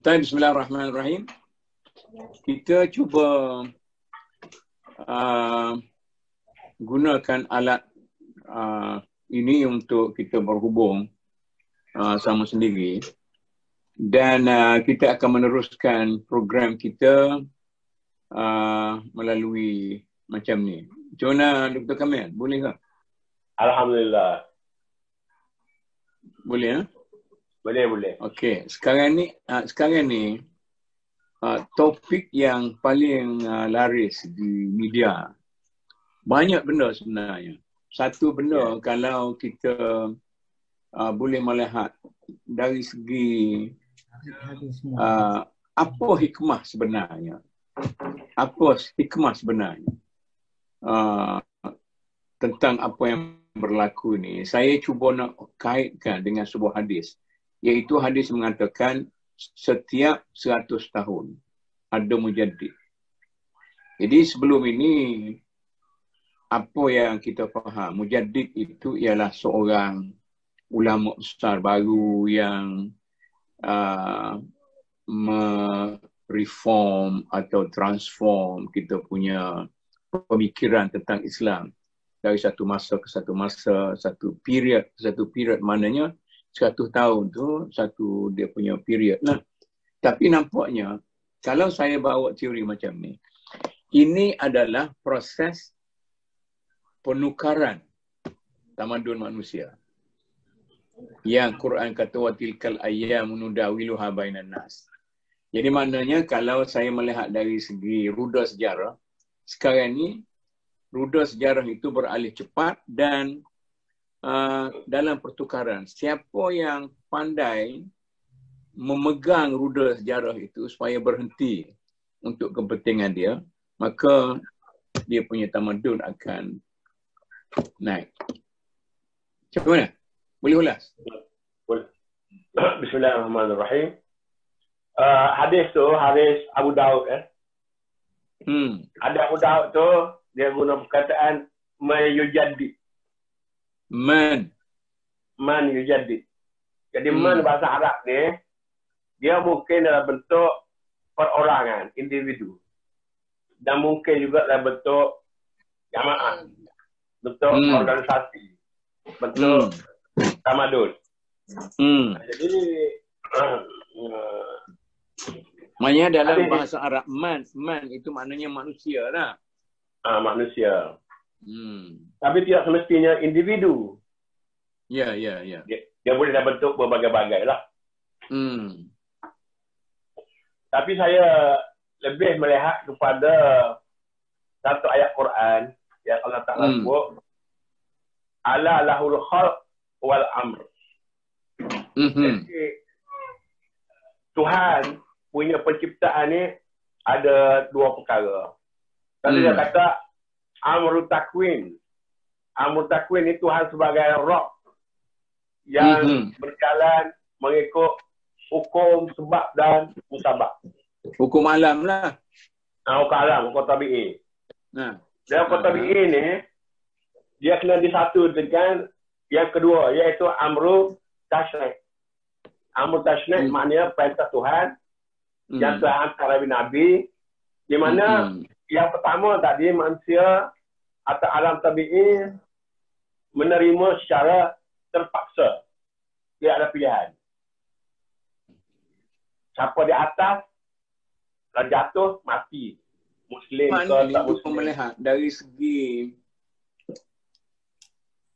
Bismillahirrahmanirrahim. Kita cuba gunakan alat ini untuk kita berhubung sama sendiri, dan kita akan meneruskan program kita melalui macam ni. Macam mana Dr. Kamil? Boleh ke? Alhamdulillah. Boleh ya? Boleh. Okey, sekarang ni topik yang paling laris di media. Banyak benda sebenarnya. Satu benda, kalau kita boleh melihat dari segi apa hikmah sebenarnya. Apa hikmah sebenarnya tentang apa yang berlaku ni. Saya cuba nak kaitkan dengan sebuah hadis. Iaitu hadis mengatakan setiap 100 tahun ada mujaddid. Jadi sebelum ini, apa yang kita faham, mujaddid itu ialah seorang ulama besar baru yang mereform atau transform kita punya pemikiran tentang Islam dari satu masa ke satu masa, satu period ke satu period, maknanya 100 tahun tu satu dia punya period lah. Tapi nampaknya kalau saya bawa teori macam ni, ini adalah proses penukaran tamadun manusia. Yang Quran kata wa tilkal ayyamu nudawiluha bainan nas. Jadi maknanya kalau saya melihat dari segi ruda sejarah, sekarang ni ruda sejarah itu beralih cepat dan dalam pertukaran, siapa yang pandai memegang ruda sejarah itu supaya berhenti untuk kepentingan dia, maka dia punya tamadun akan naik. Macam mana? Boleh ulas? Boleh. Bismillahirrahmanirrahim. Hadis tu, hadis Abu Daud. Ada Abu Daud tu, dia guna perkataan mayujaddid. Man yujaddid. Jadi man bahasa Arab ni, dia mungkin dalam bentuk perorangan, individu. Dan mungkin juga dalam bentuk jamaah, bentuk organisasi, bentuk tamadun. Jadi maknanya dalam bahasa Arab man itu maknanya manusia lah. Manusia. Tapi tidak semestinya individu. Ya. Dia boleh dalam bentuk berbagai-bagai lah. Tapi saya lebih melihat kepada satu ayat Quran yang Allah Ta'ala sebut, ala lahul khalq wal amr. Jadi Tuhan punya penciptaan ni ada dua perkara. Kalau dia kata Amru takwin. Amru takwin ni Tuhan sebagai roh yang berjalan mengikut hukum sebab dan musabab. Hukum alam lah. Hukum alam, hukum tabi'i. Dan hukum tabi'i ni dia kena disatu dengan yang kedua, iaitu Amru tashri'. Amru tashri' maknanya perintah Tuhan yang telah hantar Nabi, di mana yang pertama tadi manusia atau alam tabi'i menerima secara terpaksa. Dia ada pilihan. Siapa di atas, kalau jatuh, mati. Muslim ke tak Muslim. Melihat dari segi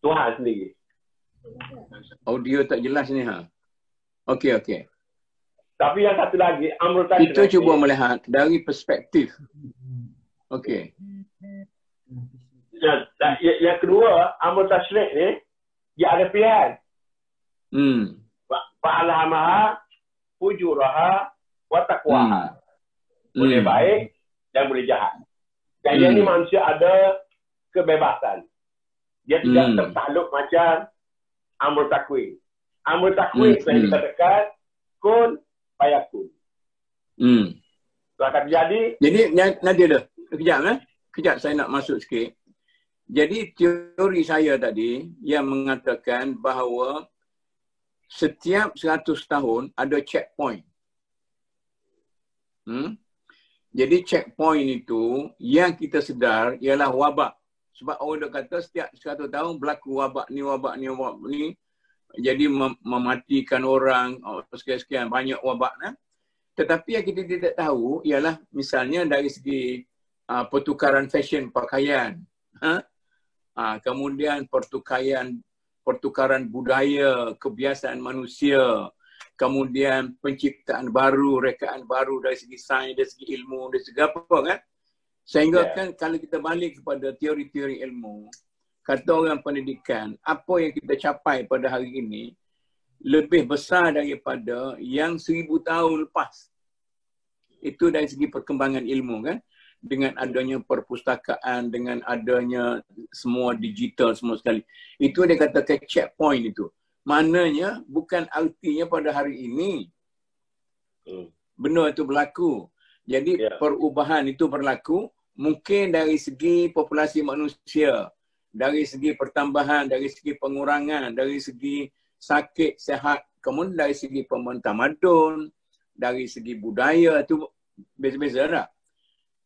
Tuhan sendiri. Audio tak jelas ni ha. Okey. Tapi yang satu lagi, Amrul Tashri'. Kita cuba melihat dari perspektif. Okey. Yang kedua, Amrul Tashri' ni, dia ada pilihan. Fa'alhamaha fujuraha wa taqwaha. Boleh baik dan boleh jahat. Dan yang ni manusia ada kebebasan. Dia tidak tertakluk macam Amrul Takwin. Amrul Takwin saya dikatakan kun fayakun. Itu akan terjadi. Jadi nanti dah. Kejap saya nak masuk sikit. Jadi teori saya tadi yang mengatakan bahawa setiap 100 tahun ada checkpoint. Jadi checkpoint itu yang kita sedar ialah wabak. Sebab orang dah kata setiap 100 tahun berlaku wabak ni. Jadi mematikan orang, sekian-sekian banyak wabak. Tetapi yang kita tidak tahu ialah misalnya dari segi pertukaran fashion pakaian. Kemudian pertukaran budaya, kebiasaan manusia. Kemudian penciptaan baru, rekaan baru dari segi sains, dari segi ilmu, dari segi apa kan. Sehingga kan kalau kita balik kepada teori-teori ilmu, kata orang pendidikan, apa yang kita capai pada hari ini lebih besar daripada yang 1000 tahun lepas. Itu dari segi perkembangan ilmu kan. Dengan adanya perpustakaan, dengan adanya semua digital semua sekali. Itu dia katakan checkpoint itu. Maknanya bukan artinya pada hari ini benda itu berlaku. Jadi perubahan itu berlaku mungkin dari segi populasi manusia, dari segi pertambahan, dari segi pengurangan, dari segi sakit, sehat, kemudian dari segi pementamadun, dari segi budaya, itu beza-beza tak?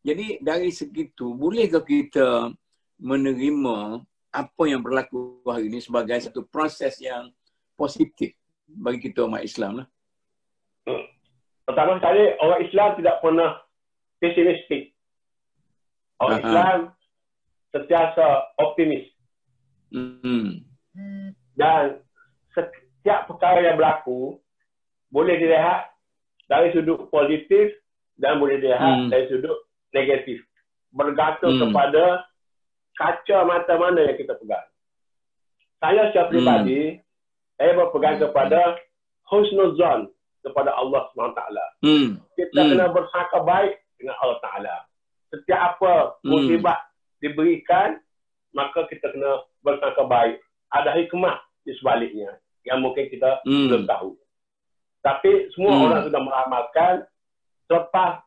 Jadi dari segi itu, bolehkah kita menerima apa yang berlaku hari ini sebagai satu proses yang positif bagi kita umat Islam lah? Pertama sekali, orang Islam tidak pernah pesimistik. Orang Islam sentiasa optimis. Dan setiap perkara yang berlaku boleh dilihat dari sudut positif dan boleh dilihat dari sudut negatif. Bergantung kepada kacamata mana yang kita pegang. Saya secara peribadi, saya berpegang kepada husnuzan kepada Allah SWT. Kita kena bersangka baik dengan Allah Ta'ala. Setiap apa musibah diberikan, maka kita kena bersangka baik. Ada hikmah di sebaliknya yang mungkin kita belum tahu. Tapi semua orang sudah meramalkan selepas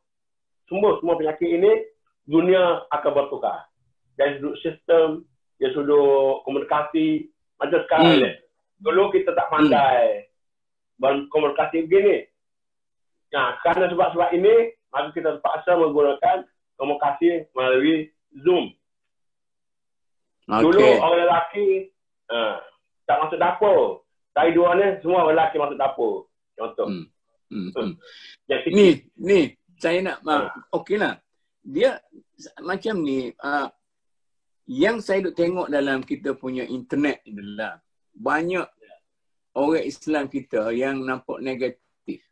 semua penyakit ini, dunia akan bertukar. Dari sudut sistem, dari sudut komunikasi, macam sekarang ni. Dulu kita tak pandai berkomunikasi begini. Nah, kerana sebab-sebab ini, maka kita terpaksa menggunakan komunikasi melalui Zoom. Dulu orang lelaki tak masuk dapur. Dari dua ni, semua orang lelaki masuk dapur. Contoh. Ni, saya nak, okeylah. Dia macam ni, yang saya duk tengok dalam kita punya internet adalah banyak orang Islam kita yang nampak negatif.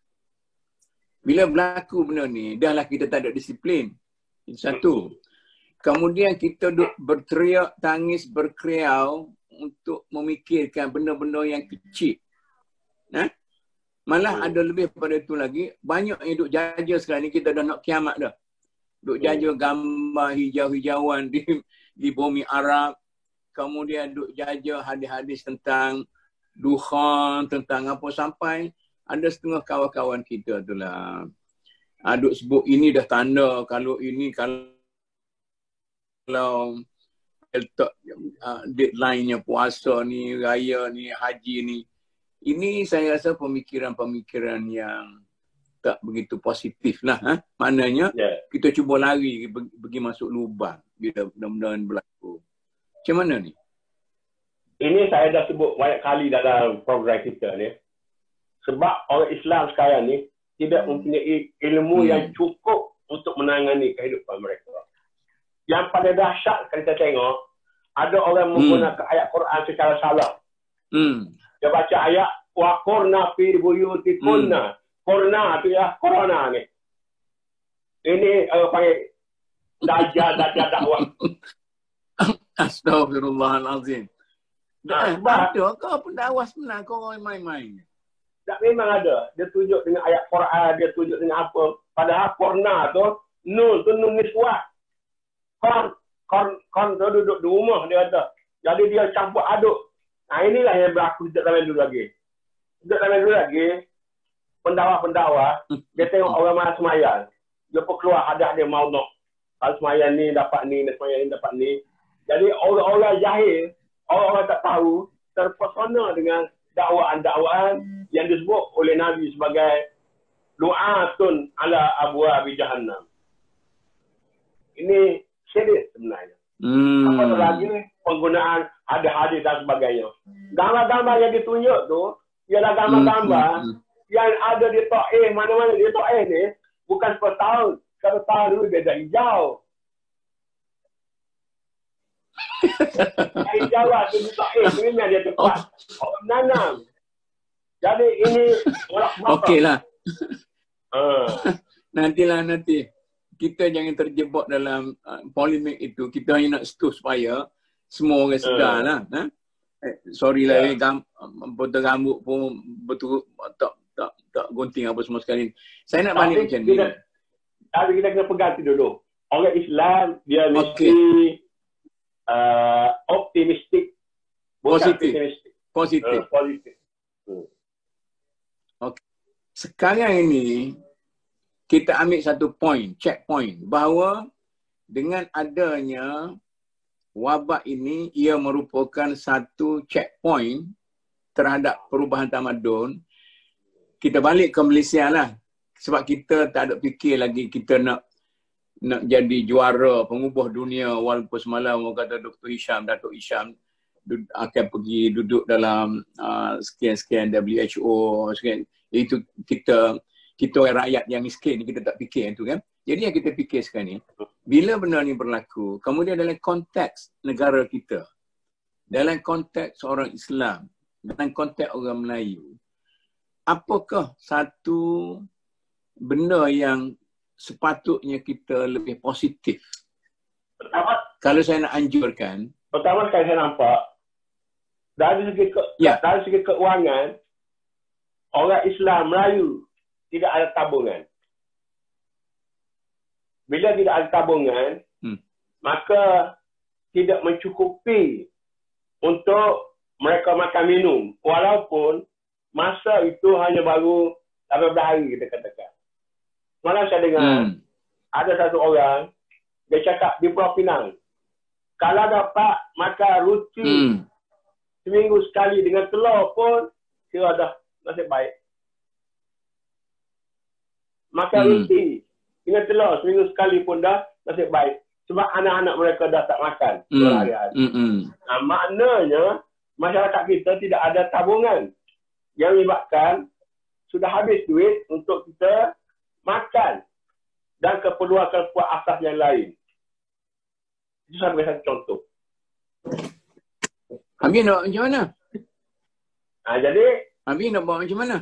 Bila berlaku benda ni, dah lah kita tak ada disiplin. Itu satu. Kemudian kita duk berteriak, tangis, berkreau untuk memikirkan benda-benda yang kecil. Malah ada lebih pada itu lagi, banyak yang duk jaja sekarang ni, kita dah nak kiamat dah. Duk jaja gambar hijau-hijauan di bumi Arab. Kemudian duk jaja hadis-hadis tentang Dukhan, tentang apa sampai ada setengah kawan-kawan kita tu lah. Duk sebut ini dah tanda, kalau ini, kalau letak deadline-nya puasa ni, raya ni, haji ni. Ini saya rasa pemikiran-pemikiran yang tak begitu positif lah. Maknanya kita cuba lari pergi masuk lubang bila benda-benda berlaku. Macam mana ni? Ini saya dah sebut banyak kali dalam program kita ni. Sebab orang Islam sekarang ni tidak mempunyai ilmu yang cukup untuk menangani kehidupan mereka. Yang paling dahsyat kalau kita tengok, ada orang menggunakan ayat Quran secara salah. Dia baca ayat wa qurna fi buyutikunna. Corona tu ya, corona ni. Ini panggil dajjal dakwah. Astagfirullahalazim. Ada ke pendawas benar kau orang main-main? Tak, memang ada. Dia tunjuk dengan ayat Quran, dia tunjuk dengan apa. Padahal corona tu, nun niswah. Kon tu duduk di rumah dia kata. Jadi dia campur aduk. Nah inilah yang berlaku sejak zaman dulu lagi. Sejak zaman dulu lagi, pendakwa, dia tengok orang mana semayang. Dia pun keluar hadap dia mau nak. Kalau semayang ni dapat ni, semayang ni dapat ni. Jadi orang-orang jahil, orang-orang tak tahu, terpesona dengan dakwaan-dakwaan yang disebut oleh Nabi sebagai du'atun ala abwabi jahannam. Ini serius sebenarnya. Apatah lagi penggunaan hadis dan sebagainya. Gambar-gambar yang ditunjuk tu ialah gambar-gambar yang ada di Tok A, mana-mana di Tok A ni bukan 10 tahun. Kalau tahun dulu dia dah hijau. Hijau lah tu di Tok A tu memang dia tempat orang nanam. Jadi ini okeylah. Nanti. Kita jangan terjebak dalam polemik itu. Kita hanya nak setuju supaya semua orang sedar lah. Sorry lah, potong rambut pun betul tak gunting apa semua sekali. Saya nak balik macam ni. Tapi kita kena pegang dulu. Orang Islam, dia mesti optimistik. Positif. Okay. Sekarang ini, kita ambil satu checkpoint bahawa dengan adanya wabak ini, ia merupakan satu checkpoint terhadap perubahan tamadun. Kita balik ke Malaysia lah. Sebab kita tak ada fikir lagi kita nak jadi juara pengubah dunia, walaupun semalam orang kata Datuk Hisham akan pergi duduk dalam sekian-sekian WHO, sekian. Itu kita orang rakyat yang miskin ni, kita tak fikir yang tu kan. Jadi yang kita fikir sekarang ni, bila benda ni berlaku, kemudian dalam konteks negara kita, dalam konteks orang Islam, dalam konteks orang Melayu, apakah satu benda yang sepatutnya kita lebih positif? Pertama, kalau saya nak anjurkan. Pertama sekali saya nampak, dari segi keuangan, orang Islam Melayu tidak ada tabungan. Bila tidak ada tabungan, maka tidak mencukupi untuk mereka makan minum. Walaupun masa itu hanya baru 18 hari kita katakan. Malam saya dengar, ada satu orang, dia cakap di Pulau Pinang, kalau dapat makan ruti seminggu sekali dengan telur pun, kira dah nasib baik. Makan roti dengan telur seminggu sekali pun dah nasib baik. Sebab anak-anak mereka dah tak makan hari-hari. Maknanya masyarakat kita tidak ada tabungan yang menyebabkan sudah habis duit untuk kita makan dan keperluan-keperluan asas yang lain. Itu satu contoh. Habis nak macam mana? Jadi habis nak buat macam mana?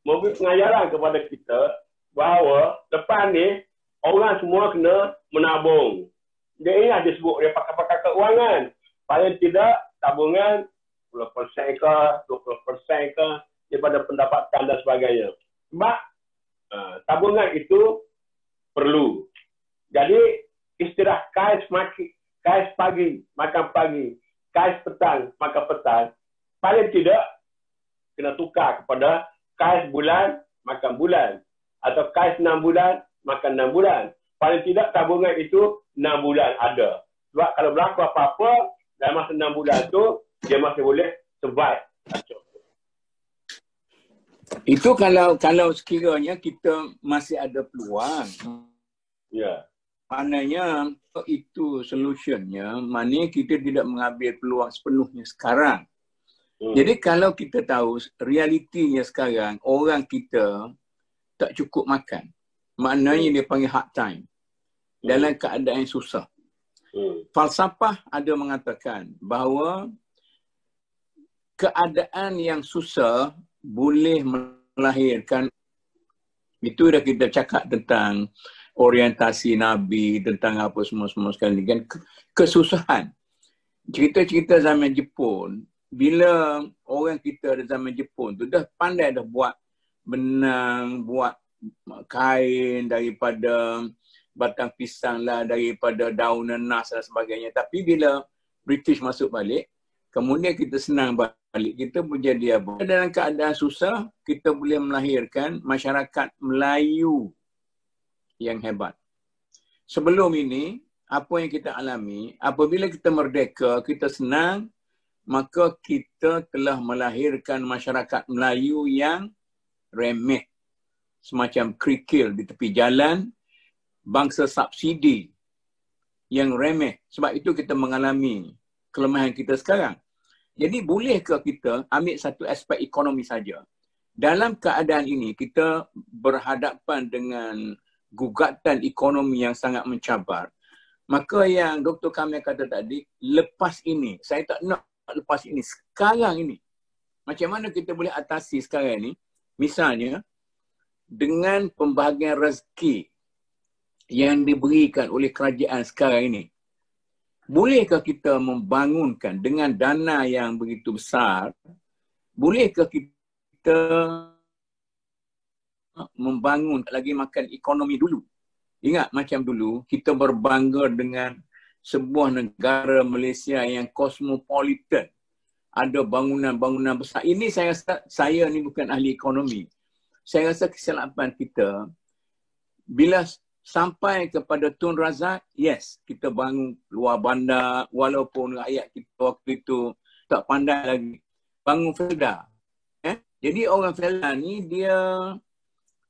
Memberi pengajaran kepada kita bahawa depan ni orang semua kena menabung. Dia ingat dia sebut dia pakar-pakar keuangan. Paling tidak tabungan 10% ke, 20% ke daripada pendapatan dan sebagainya. Sebab tabungan itu perlu. Jadi istilah kais pagi, makan pagi, kais petang, makan petang, paling tidak kena tukar kepada kais bulan, makan bulan. Atau kais 6 bulan, makan 6 bulan. Paling tidak tabungan itu 6 bulan ada. Sebab kalau berlaku apa-apa, dalam masa 6 bulan tu, dia masih boleh survive. Itu kalau sekiranya kita masih ada peluang. Ya. Maknanya itu solutionnya, maknanya kita tidak mengambil peluang sepenuhnya sekarang. Jadi kalau kita tahu realitinya sekarang, orang kita tak cukup makan. Maknanya dia panggil hard time. Dalam keadaan yang susah. Falsafah ada mengatakan bahawa keadaan yang susah boleh melahirkan, itu dah kita cakap tentang orientasi Nabi, tentang apa semua-semua sekali kan, kesusahan. Cerita-cerita zaman Jepun, bila orang kita di zaman Jepun tu dah pandai dah buat benang, buat kain daripada batang pisang lah, daripada daun nanas dan sebagainya. Tapi bila British masuk balik, kemudian kita senang balik, kita menjadi apa? Dalam keadaan susah, kita boleh melahirkan masyarakat Melayu yang hebat. Sebelum ini, apa yang kita alami, apabila kita merdeka, kita senang, maka kita telah melahirkan masyarakat Melayu yang remeh, semacam kerikil di tepi jalan, bangsa subsidi, yang remeh. Sebab itu kita mengalami kelemahan kita sekarang. Jadi bolehkah kita ambil satu aspek ekonomi saja? Dalam keadaan ini kita berhadapan dengan gugatan ekonomi yang sangat mencabar. Maka yang Dr. Kamil kata tadi, lepas ini, saya tak nak lepas ini, sekarang ini. Macam mana kita boleh atasi sekarang ini? Misalnya, dengan pembahagian rezeki yang diberikan oleh kerajaan sekarang ini, bolehkah kita membangunkan dengan dana yang begitu besar, bolehkah kita membangun lagi makan ekonomi dulu? Ingat macam dulu, kita berbangga dengan sebuah negara Malaysia yang cosmopolitan. Ada bangunan-bangunan besar. Ini saya rasa, saya ni bukan ahli ekonomi. Saya rasa kesilapan kita, bila sampai kepada Tun Razak, yes, kita bangun luar bandar, walaupun rakyat kita waktu itu tak pandai lagi. Bangun Felda. Jadi orang Felda ni dia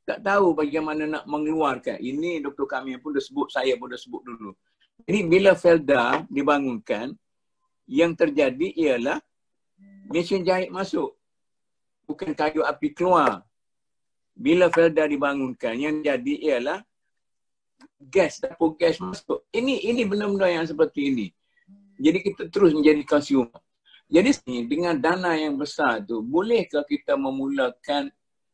tak tahu bagaimana nak mengeluarkan. Ini Dr. Kamil pun dah sebut, saya pun dah sebut dulu. Jadi bila Felda dibangunkan, yang terjadi ialah mesin jahit masuk. Bukan kayu api keluar. Bila Felda dibangunkan, yang jadi ialah gas, dapur gas masuk. Ini benda-benda yang seperti ini. Jadi kita terus menjadi consumer. Jadi dengan dana yang besar tu, bolehkah kita memulakan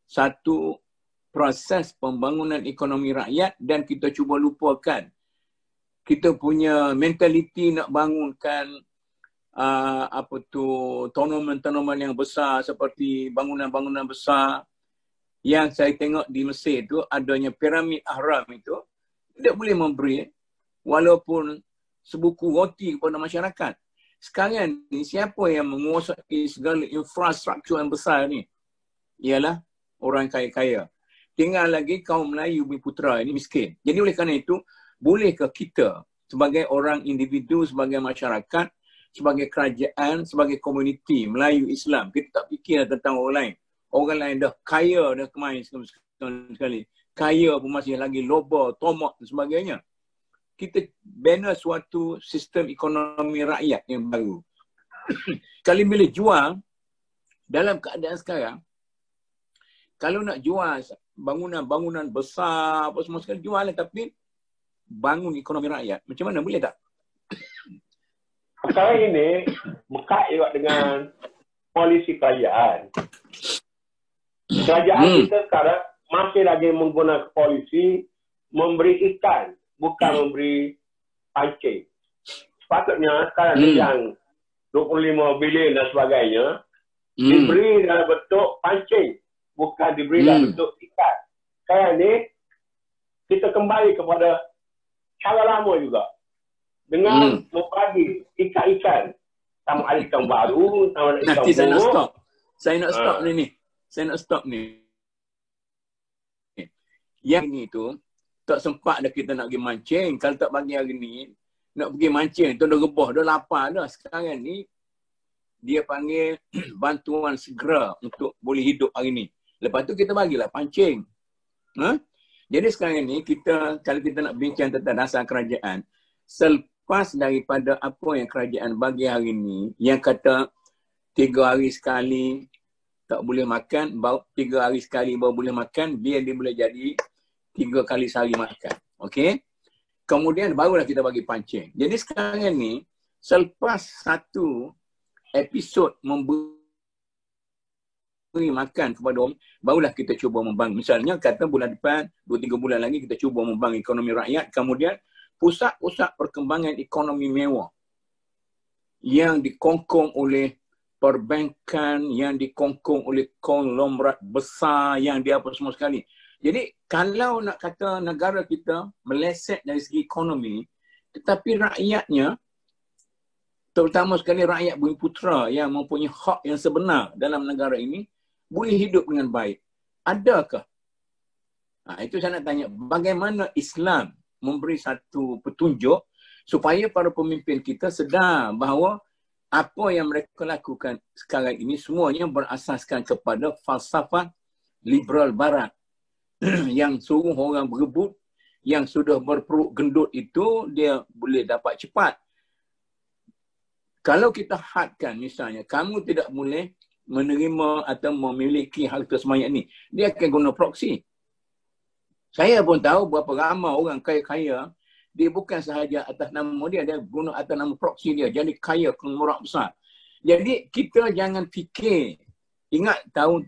satu proses pembangunan ekonomi rakyat dan kita cuba lupakan kita punya mentaliti nak bangunkan tournament yang besar seperti bangunan-bangunan besar yang saya tengok di Mesir tu, adanya piramid Ahram itu tidak boleh memberi walaupun sebuku roti kepada masyarakat. Sekarang ni siapa yang menguasai segala infrastruktur yang besar ni? Ialah orang kaya-kaya. Tinggal lagi kaum Melayu Bumiputera ini miskin. Jadi oleh kerana itu, bolehkah kita sebagai orang individu, sebagai masyarakat, sebagai kerajaan, sebagai komuniti Melayu Islam, kita tak fikir tentang orang lain. Orang lain dah kaya dah kemarin sekali. Kaya pun masih lagi loba, tomok dan sebagainya. Kita bina suatu sistem ekonomi rakyat yang baru. Kali bila jual, dalam keadaan sekarang, kalau nak jual bangunan-bangunan besar, apa semua sekali jual, tapi bangun ekonomi rakyat. Macam mana? Boleh tak? Sekarang ini berkait juga dengan polisi kerajaan. Kerajaan kita sekarang masih lagi menggunakan polisi memberi ikan, bukan memberi pancing. Sepatutnya sekarang ni yang 25 bilion dan sebagainya diberi dalam bentuk pancing, bukan diberi dalam bentuk ikan. Sekarang ni kita kembali kepada cara lama juga. Dengan membagi ikan-ikan. Sama ada ikan baru, sama ada ikan nanti saya nak buruk. stop. Saya nak stop ni. Saya nak stop ni. Yang ni tu, tak sempat dah kita nak pergi mancing. Kalau tak bagi hari ni, nak pergi mancing, tu dah rebah, dah lapar dah. Sekarang ni, dia panggil bantuan segera untuk boleh hidup hari ni. Lepas tu kita bagilah pancing. Jadi sekarang ni, kalau kita nak bincang tentang dasar kerajaan, selepas daripada apa yang kerajaan bagi hari ni, yang kata 3 hari sekali tak boleh makan, 3 hari sekali baru boleh makan, biar dia boleh jadi 3 kali sehari makan. Okey? Kemudian barulah kita bagi pancing. Jadi sekarang ni, selepas satu episod memberi makan kepada orang, barulah kita cuba membangun. Misalnya kata bulan depan, 2-3 bulan lagi kita cuba membangun ekonomi rakyat. Kemudian pusat-pusat perkembangan ekonomi mewah yang dikongkong oleh perbankan, yang dikongkong oleh konglomerat besar, yang dia apa semua sekali. Jadi kalau nak kata negara kita meleset dari segi ekonomi, tetapi rakyatnya, terutama sekali rakyat Bumiputera yang mempunyai hak yang sebenar dalam negara ini, boleh hidup dengan baik. Adakah? Itu saya nak tanya, bagaimana Islam memberi satu petunjuk supaya para pemimpin kita sedar bahawa apa yang mereka lakukan sekarang ini semuanya berasaskan kepada falsafah liberal barat yang suruh orang berebut, yang sudah berperut gendut itu dia boleh dapat cepat. Kalau kita hadkan misalnya, kamu tidak boleh menerima atau memiliki harta sebanyak ni, dia akan guna proksi. Saya pun tahu berapa ramai orang kaya-kaya, dia bukan sahaja atas nama dia, dia guna atas nama proksi dia. Jadi kaya konglomerat besar. Jadi kita jangan fikir, ingat tahun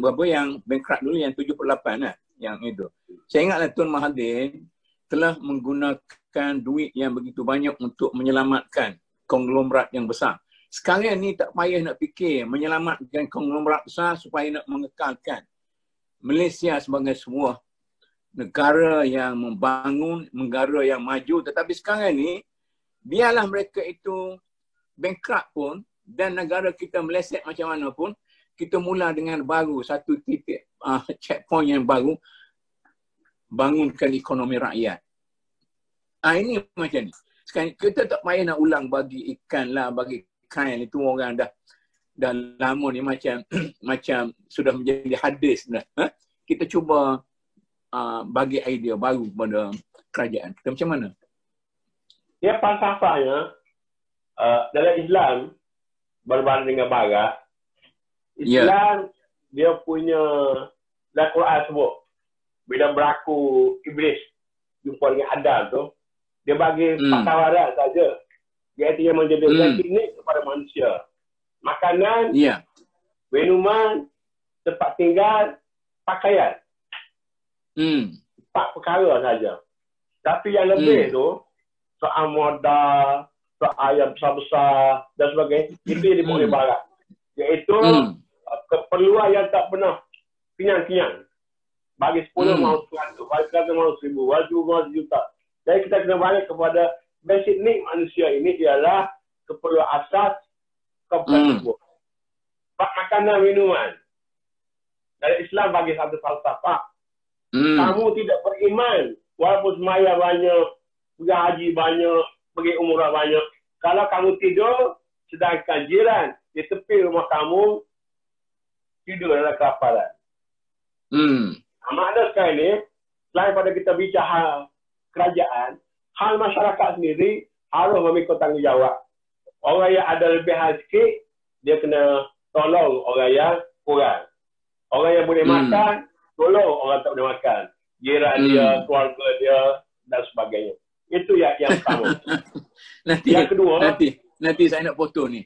berapa yang bankrupt dulu, yang 78 lah, yang itu. Saya ingatlah Tun Mahathir telah menggunakan duit yang begitu banyak untuk menyelamatkan konglomerat yang besar. Sekarang ni tak payah nak fikir menyelamatkan konglomerat besar supaya nak mengekalkan Malaysia sebagai sebuah negara yang membangun, negara yang maju. Tetapi sekarang ni, biarlah mereka itu bankrupt pun dan negara kita meleset macam mana pun, kita mula dengan baru, satu titik checkpoint yang baru, bangunkan ekonomi rakyat. Ini macam ni. Sekarang kita tak payah nak ulang bagi ikan lah, bagi kain itu orang dah lama ni macam macam sudah menjadi hadis dah. Kita cuba bagi idea baru kepada kerajaan. Kita macam mana? Dia falsafahnya dalam Islam berbanding dengan Barat. Islam dia punya, dalam Quran sebut bila berlaku Iblis jumpa dengan Adam tu, dia bagi tawaran saja. Iaitu yang menjadikan teknik kepada manusia. Makanan, minuman, tempat tinggal, pakaian. 4 perkara saja. Tapi yang lebih tu, soal modal, soal ayam besar-besar dan sebagainya, itu yang dibuat oleh Barat. Iaitu keperluan yang tak pernah kenyang-kenyang. Bagi 10 mahu 100, bagi 100 mahu 1000, bagi 1000 mahu 1 juta. Jadi kita kena balik kepada basic need manusia ini ialah keperluan asas keperluan tersebut. Makanan, minuman. Dari Islam bagi satu falsafah. Kamu tidak beriman walaupun semaya banyak, pergi haji banyak, pergi umrah banyak. Kalau kamu tidur, sedangkan jiran di tepi rumah kamu tidur dalam kelaparan. Makna sekarang ni, selain pada kita bicara kerajaan, hal masyarakat sendiri harus memikul tanggungjawab. Orang yang ada lebihan sikit, dia kena tolong orang yang kurang. Orang yang boleh makan, tolong orang tak boleh makan. Jiran dia, keluarga dia dan sebagainya. Itu yang pertama. Yang kedua, nanti saya nak potong ni.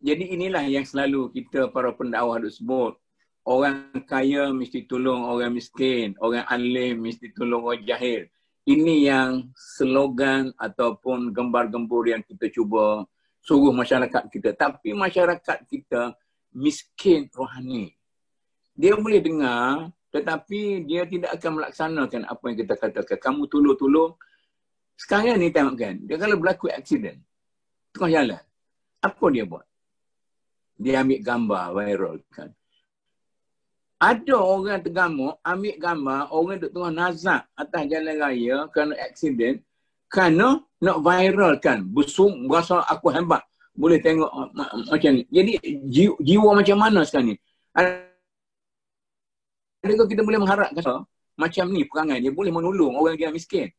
Jadi inilah yang selalu kita para pendakwah duk sebut. Orang kaya mesti tolong orang miskin, orang alim mesti tolong orang jahil. Ini yang slogan ataupun gembar-gembur yang kita cuba suruh masyarakat kita. Tapi masyarakat kita miskin rohani. Dia boleh dengar tetapi dia tidak akan melaksanakan apa yang kita katakan. Kamu tolong-tolong. Sekarang ni tengok kan, dia kalau berlaku aksiden tengah jalan, apa dia buat? Dia ambil gambar viral kan. Ada orang tergamuk ambil gambar orang duduk tengah nazak atas jalan raya kerana aksiden, kerana nak viralkan. Berasa aku hebat. Boleh tengok macam ni. Jadi jiwa macam mana sekarang ni? Adakah kita boleh mengharapkan macam ni perangai dia boleh menolong orang yang miskin?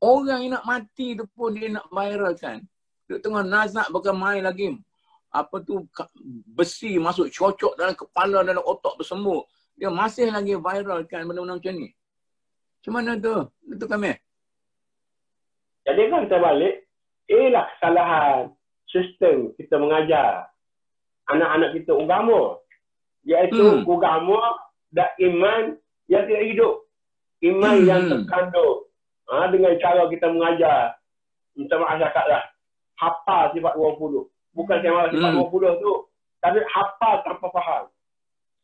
Orang yang nak mati tu pun dia nak viralkan. Duduk tengah nazak bukan main lagi. Apa tu besi masuk cocok dalam kepala, dalam otak bersembur. Dia masih lagi viralkan benda-benda macam ni. Macam mana tu? Itu kami. Jadi kalau kita balik, inilah kesalahan sistem kita mengajar anak-anak kita agama. Iaitu agama dan iman yang tidak hidup. Iman yang terkandung. Dengan cara kita mengajar. Minta maaf cakap lah. Hafal sifat 20. Bukan sifat 20 tu. Tapi hafal tanpa faham.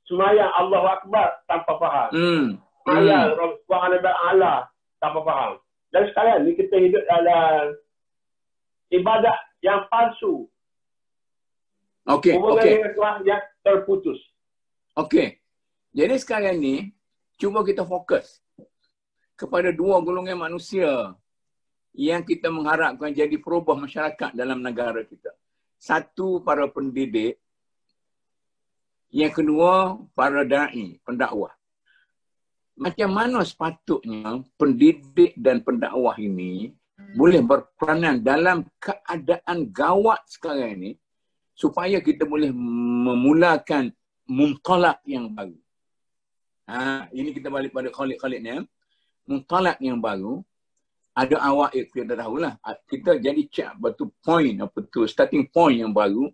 Semayang Allahu Akbar tanpa faham. Semayang Subhanallah Allah tanpa faham. Dan sekarang ni kita hidup dalam ibadat yang palsu. Okey. Hubungan yang terputus. Okey. Jadi sekarang ni, cuba kita fokus kepada dua golongan manusia yang kita mengharapkan jadi perubah masyarakat dalam negara kita. Satu, para pendidik. Yang kedua, para da'i, pendakwah. macam mana sepatutnya pendidik dan pendakwah ini boleh berperanan dalam keadaan gawat sekarang ini supaya kita boleh memulakan muntalak yang baru. Ini kita balik pada Khalid ni. Muntalak yang baru, ada awak kita dah tahulah. Kita jadi check betul point, starting point yang baru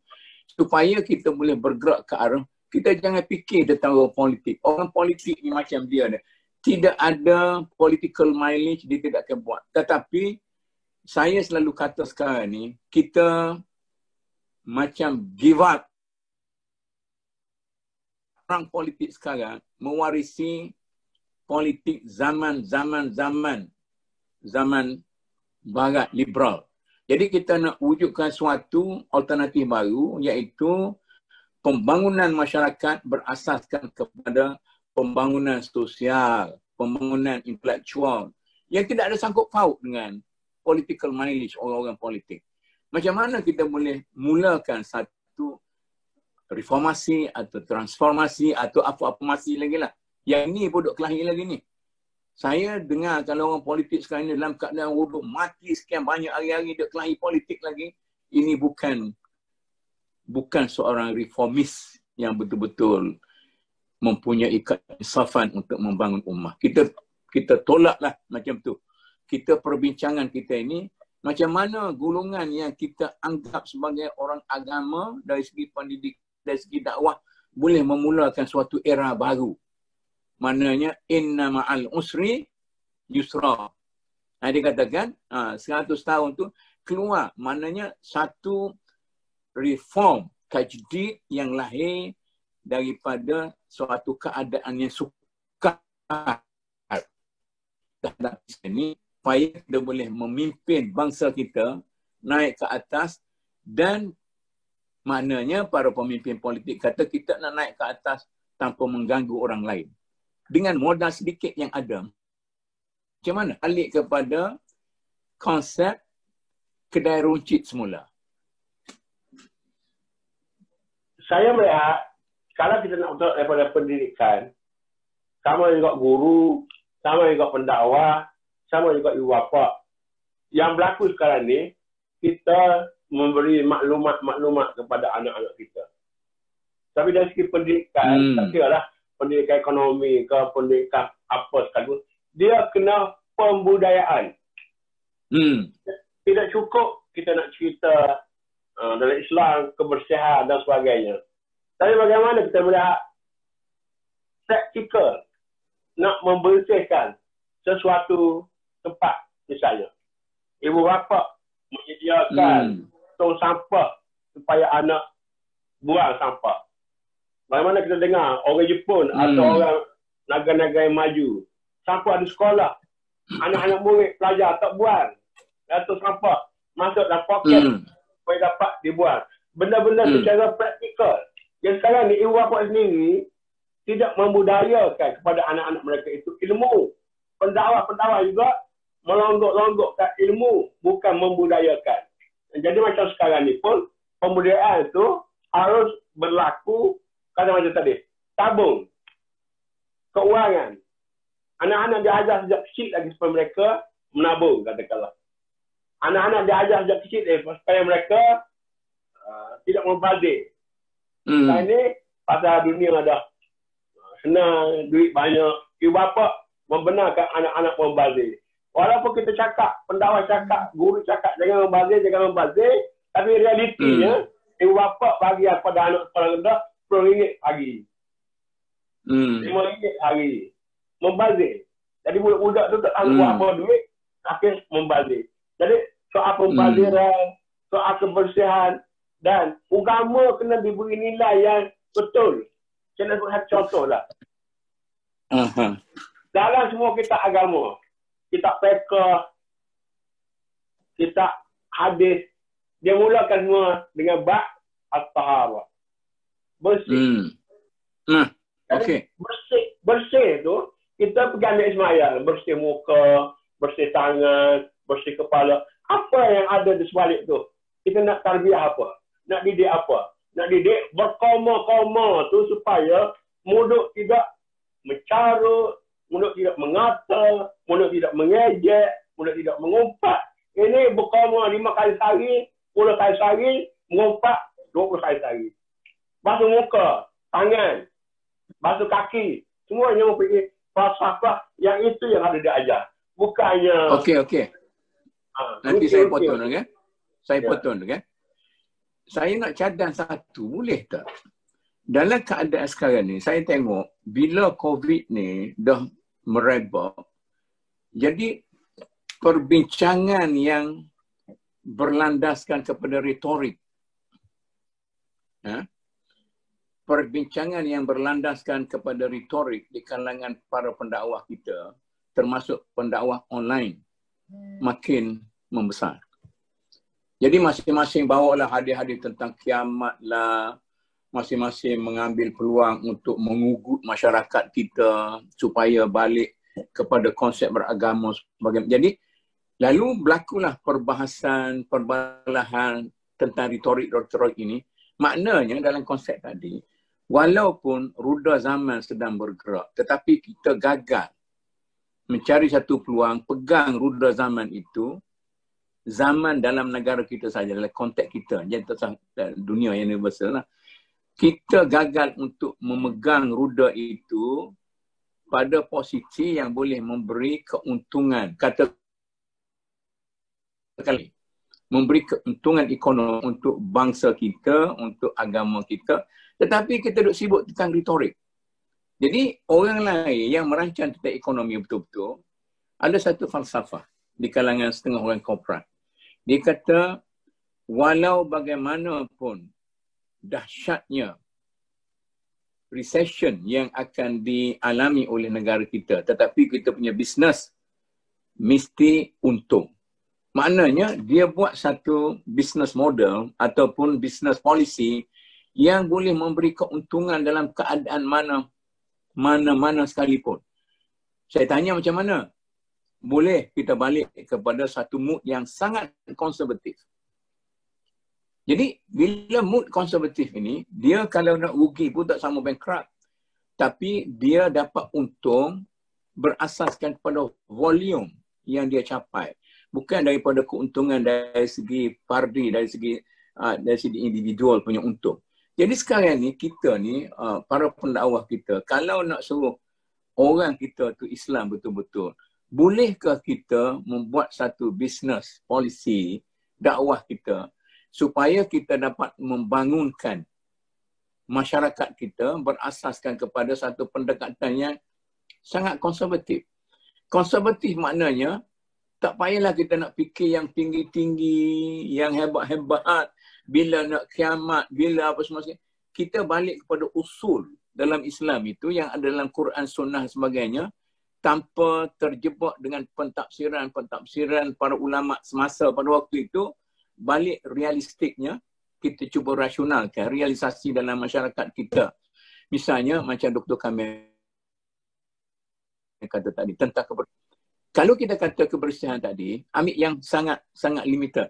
supaya kita boleh bergerak ke arah. Kita jangan fikir tentang orang politik. Orang politik ni macam dia ada. Tidak ada political mileage, dia tidak akan buat. Tetapi saya selalu kata sekarang ni, kita macam give up. Orang politik sekarang mewarisi politik zaman barat liberal. Jadi kita nak wujudkan suatu alternatif baru, iaitu pembangunan masyarakat berasaskan kepada pembangunan sosial, pembangunan intelektual yang tidak ada sangkut paut dengan political mileage orang-orang politik. Macam mana kita boleh mulakan satu reformasi atau transformasi atau apa-apa masih lagi lah. Yang ni pun duk kelahi lagi ni. Saya dengar kalau orang politik sekarang ni dalam keadaan duk mati sekian banyak hari-hari duk kelahi politik lagi. Ini bukan seorang reformis yang betul-betul mempunyai keinsafan untuk membangun ummah. Kita tolaklah macam tu. Kita perbincangan kita ini macam mana golongan yang kita anggap sebagai orang agama dari segi pendidik, dari segi dakwah boleh memulakan suatu era baru. Maknanya inna ma'al usri yusra. Dia katakan 100 tahun tu keluar, maknanya satu reform tajdid yang lahir daripada suatu keadaan yang sukar. Dan ini supaya kita boleh memimpin bangsa kita naik ke atas, dan maknanya para pemimpin politik kata kita nak naik ke atas tanpa mengganggu orang lain. Dengan modal sedikit yang ada. Macam mana? Balik kepada konsep kedai runcit semula. Saya melihat kalau kita nak betul daripada pendidikan, sama juga guru, sama juga pendakwah, sama juga ibu bapa. Yang berlaku sekarang ni, kita memberi maklumat kepada anak-anak kita. Tapi dari segi pendidikan, tak kira lah pendidikan ekonomi ke pendidikan apa sekalipun, dia kena pembudayaan. Tidak cukup kita nak cerita dalam Islam, kebersihan dan sebagainya. Tapi bagaimana kita melihat praktikal nak membersihkan sesuatu tempat, misalnya ibu bapa menyediakan tong sampah supaya anak buang sampah. Bagaimana kita dengar orang Jepun atau orang negara-negara yang maju, sampah di sekolah, anak-anak murid pelajar tak buang, atau sampah masuk dalam poket supaya dapat dibuang. Benda-benda secara praktikal yang sekarang ni ibu bapa sendiri tidak membudayakan kepada anak-anak mereka itu ilmu. Pendakwah juga melonggok-longgokkan ilmu, bukan membudayakan. Jadi macam sekarang ni pun, pembudayaan itu harus berlaku, kata macam tadi, tabung, keuangan. Anak-anak diajar sejak kecil lagi supaya mereka menabung, katakanlah. Anak-anak diajar sejak kecil supaya mereka tidak membazir. Sekarang ni, pasal dunia dah senang, duit banyak, ibu bapa membenarkan anak-anak membazir. Walaupun kita cakap, pendakwah cakap, guru cakap jangan membazir, tapi realitinya ibu bapa bagi kepada anak sekolah rendah RM10 pagi, RM5 hari, membazir. Jadi budak-budak tu tak tahu apa duit, akhir membazir. Jadi soal pembaziran, soal kebersihan, dan agama kena diberi nilai yang betul. Saya nak buat contoh lah. Dalam semua kitab agama, kitab fiqh, kitab hadis, dia mulakan semua dengan bab at-taharah. Bersih. Okay. Bersih tu, kita pergi ambil sembahyang, bersih muka, bersih tangan, bersih kepala. Apa yang ada di sebalik tu? Kita nak tarbiyah apa? Nak didik apa? Nak didik berkoma-koma tu supaya mulut tidak mencarut, mulut tidak mengata, mulut tidak mengejek, mulut tidak mengumpat. Ini berkoma 5 kali sehari, 10 kali sehari, mengumpat 20 kali sehari. Basuh muka, tangan, basuh kaki, semuanya mempunyai falsafah yang itu yang ada diajar. Bukannya... Okey. Nanti saya potong, okay? Saya potong, okay? Saya nak cadang satu, boleh tak? Dalam keadaan sekarang ni, saya tengok bila COVID ni dah merebak, jadi perbincangan yang berlandaskan kepada retorik, perbincangan yang berlandaskan kepada retorik di kalangan para pendakwah kita, termasuk pendakwah online, makin membesar. Jadi masing-masing bawalah hadis-hadis tentang kiamat lah, masing-masing mengambil peluang untuk mengugut masyarakat kita supaya balik kepada konsep beragama sebagainya. Jadi lalu berlakulah perbahasan, perbalahan tentang retorik ini. Maknanya dalam konsep tadi, walaupun ruda zaman sedang bergerak, tetapi kita gagal mencari satu peluang, pegang ruda zaman itu, zaman dalam negara kita saja, dalam konteks kita, jadi dunia yang universal lah. Kita gagal untuk memegang ruda itu pada posisi yang boleh memberi keuntungan, memberi keuntungan ekonomi untuk bangsa kita, untuk agama kita, tetapi kita duduk sibuk tentang retorik. Jadi orang lain yang merancang tentang ekonomi betul-betul, ada satu falsafah di kalangan setengah orang korporat. Dia kata, walau bagaimanapun dahsyatnya recession yang akan dialami oleh negara kita, tetapi kita punya bisnes mesti untung. Maknanya dia buat satu business model ataupun business policy yang boleh memberi keuntungan dalam keadaan mana sekalipun. Saya tanya macam mana? Boleh kita balik kepada satu mood yang sangat konservatif. Jadi bila mood konservatif ini, dia kalau nak rugi pun tak sama bankrupt. Tapi dia dapat untung berasaskan pada volume yang dia capai. Bukan daripada keuntungan dari segi parti, dari segi individual punya untung. Jadi sekarang ni kita ni, para pendakwah kita, kalau nak suruh orang kita tu Islam betul-betul, bolehkah kita membuat satu business policy dakwah kita supaya kita dapat membangunkan masyarakat kita berasaskan kepada satu pendekatan yang sangat konservatif. Konservatif maknanya tak payahlah kita nak fikir yang tinggi-tinggi, yang hebat-hebat, bila nak kiamat, bila apa semua. Kita balik kepada usul dalam Islam itu yang ada dalam Quran, Sunnah dan sebagainya, tanpa terjebak dengan pentafsiran para ulama semasa pada waktu itu. Balik realistiknya, kita cuba rasionalkan realisasi dalam masyarakat kita. Misalnya macam Dr. Kamil kata tadi tentang kebersihan. Kalau kita kata kebersihan tadi, ambil yang sangat limited.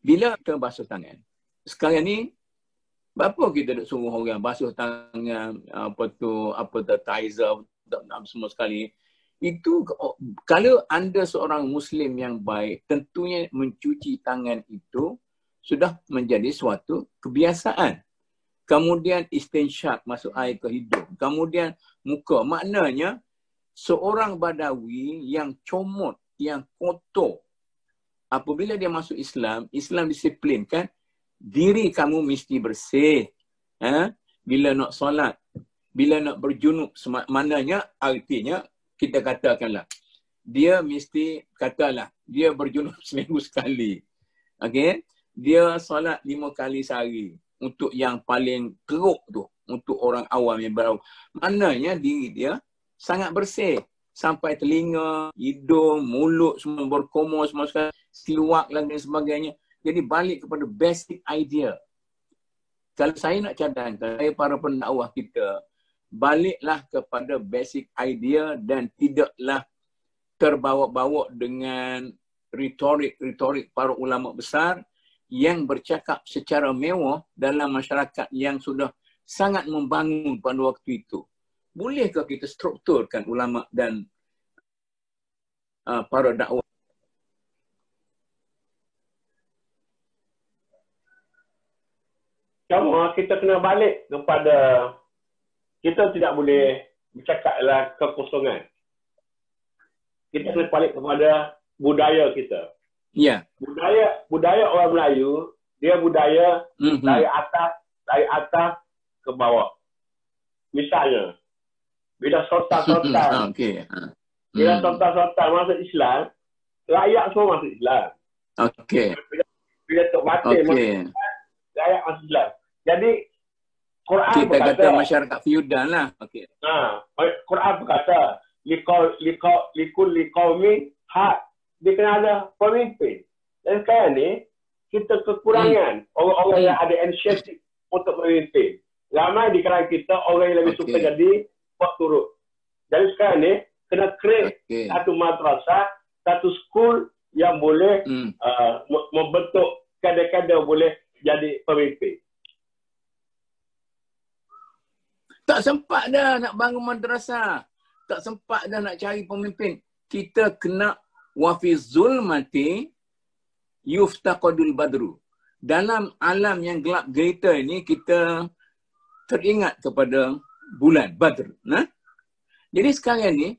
Bila kita basuh tangan, sekarang ni berapa kita nak suruh orang basuh tangan, sanitizer, semua sekali. Itu kalau anda seorang Muslim yang baik, tentunya mencuci tangan itu sudah menjadi suatu kebiasaan. Kemudian istinsyaq, masuk air ke hidung. Kemudian muka. Maknanya seorang Badawi yang comot, yang kotor, apabila dia masuk Islam, Islam disiplinkan, diri kamu mesti bersih. Bila nak solat, bila nak berjunub, maknanya artinya kita katakanlah, dia mesti dia berjunub seminggu sekali. Okay? Dia solat 5 kali sehari. Untuk yang paling teruk tu, untuk orang awam yang baru. Maknanya diri dia sangat bersih. Sampai telinga, hidung, mulut semua berkomor semua sekali, siluak dan sebagainya. Jadi balik kepada basic idea. Kalau saya nak cadangkan, saya para pendakwah kita, baliklah kepada basic idea dan tidaklah terbawa-bawa dengan retorik para ulama besar yang bercakap secara mewah dalam masyarakat yang sudah sangat membangun pada waktu itu. bolehkah kita strukturkan ulama dan para dakwah? Cuma kita kena balik kepada, kita tidak boleh bercakaplah kekosongan. Kita kena balik kepada budaya kita. Ya. Budaya orang Melayu, dia budaya dari atas ke bawah. Misalnya, bila sultan-sultan, bila sultan-sultan masuk Islam, rakyat semua masuk Islam. Bila Tok Batin masuk Islam, rakyat masuk Islam. Jadi Quran kita berkata, kata masyarakat feudal lah. Quran berkata, likul liqaumin hak, dia kena ada pemimpin. Dan sekarang ni kita kekurangan orang-orang yang ada inisiatif untuk memimpin. Ramai di kalangan kita orang yang lebih suka jadi buat turut. Jadi sekarang ni kena create satu madrasah, satu school yang boleh membentuk kader-kader boleh jadi pemimpin. Tak sempat dah nak bangun madrasah. Tak sempat dah nak cari pemimpin. Kita kena wafi zulmati yuftaqadul badru. Dalam alam yang gelap gelita ini, kita teringat kepada bulan Badr. Nah? Jadi sekarang ni,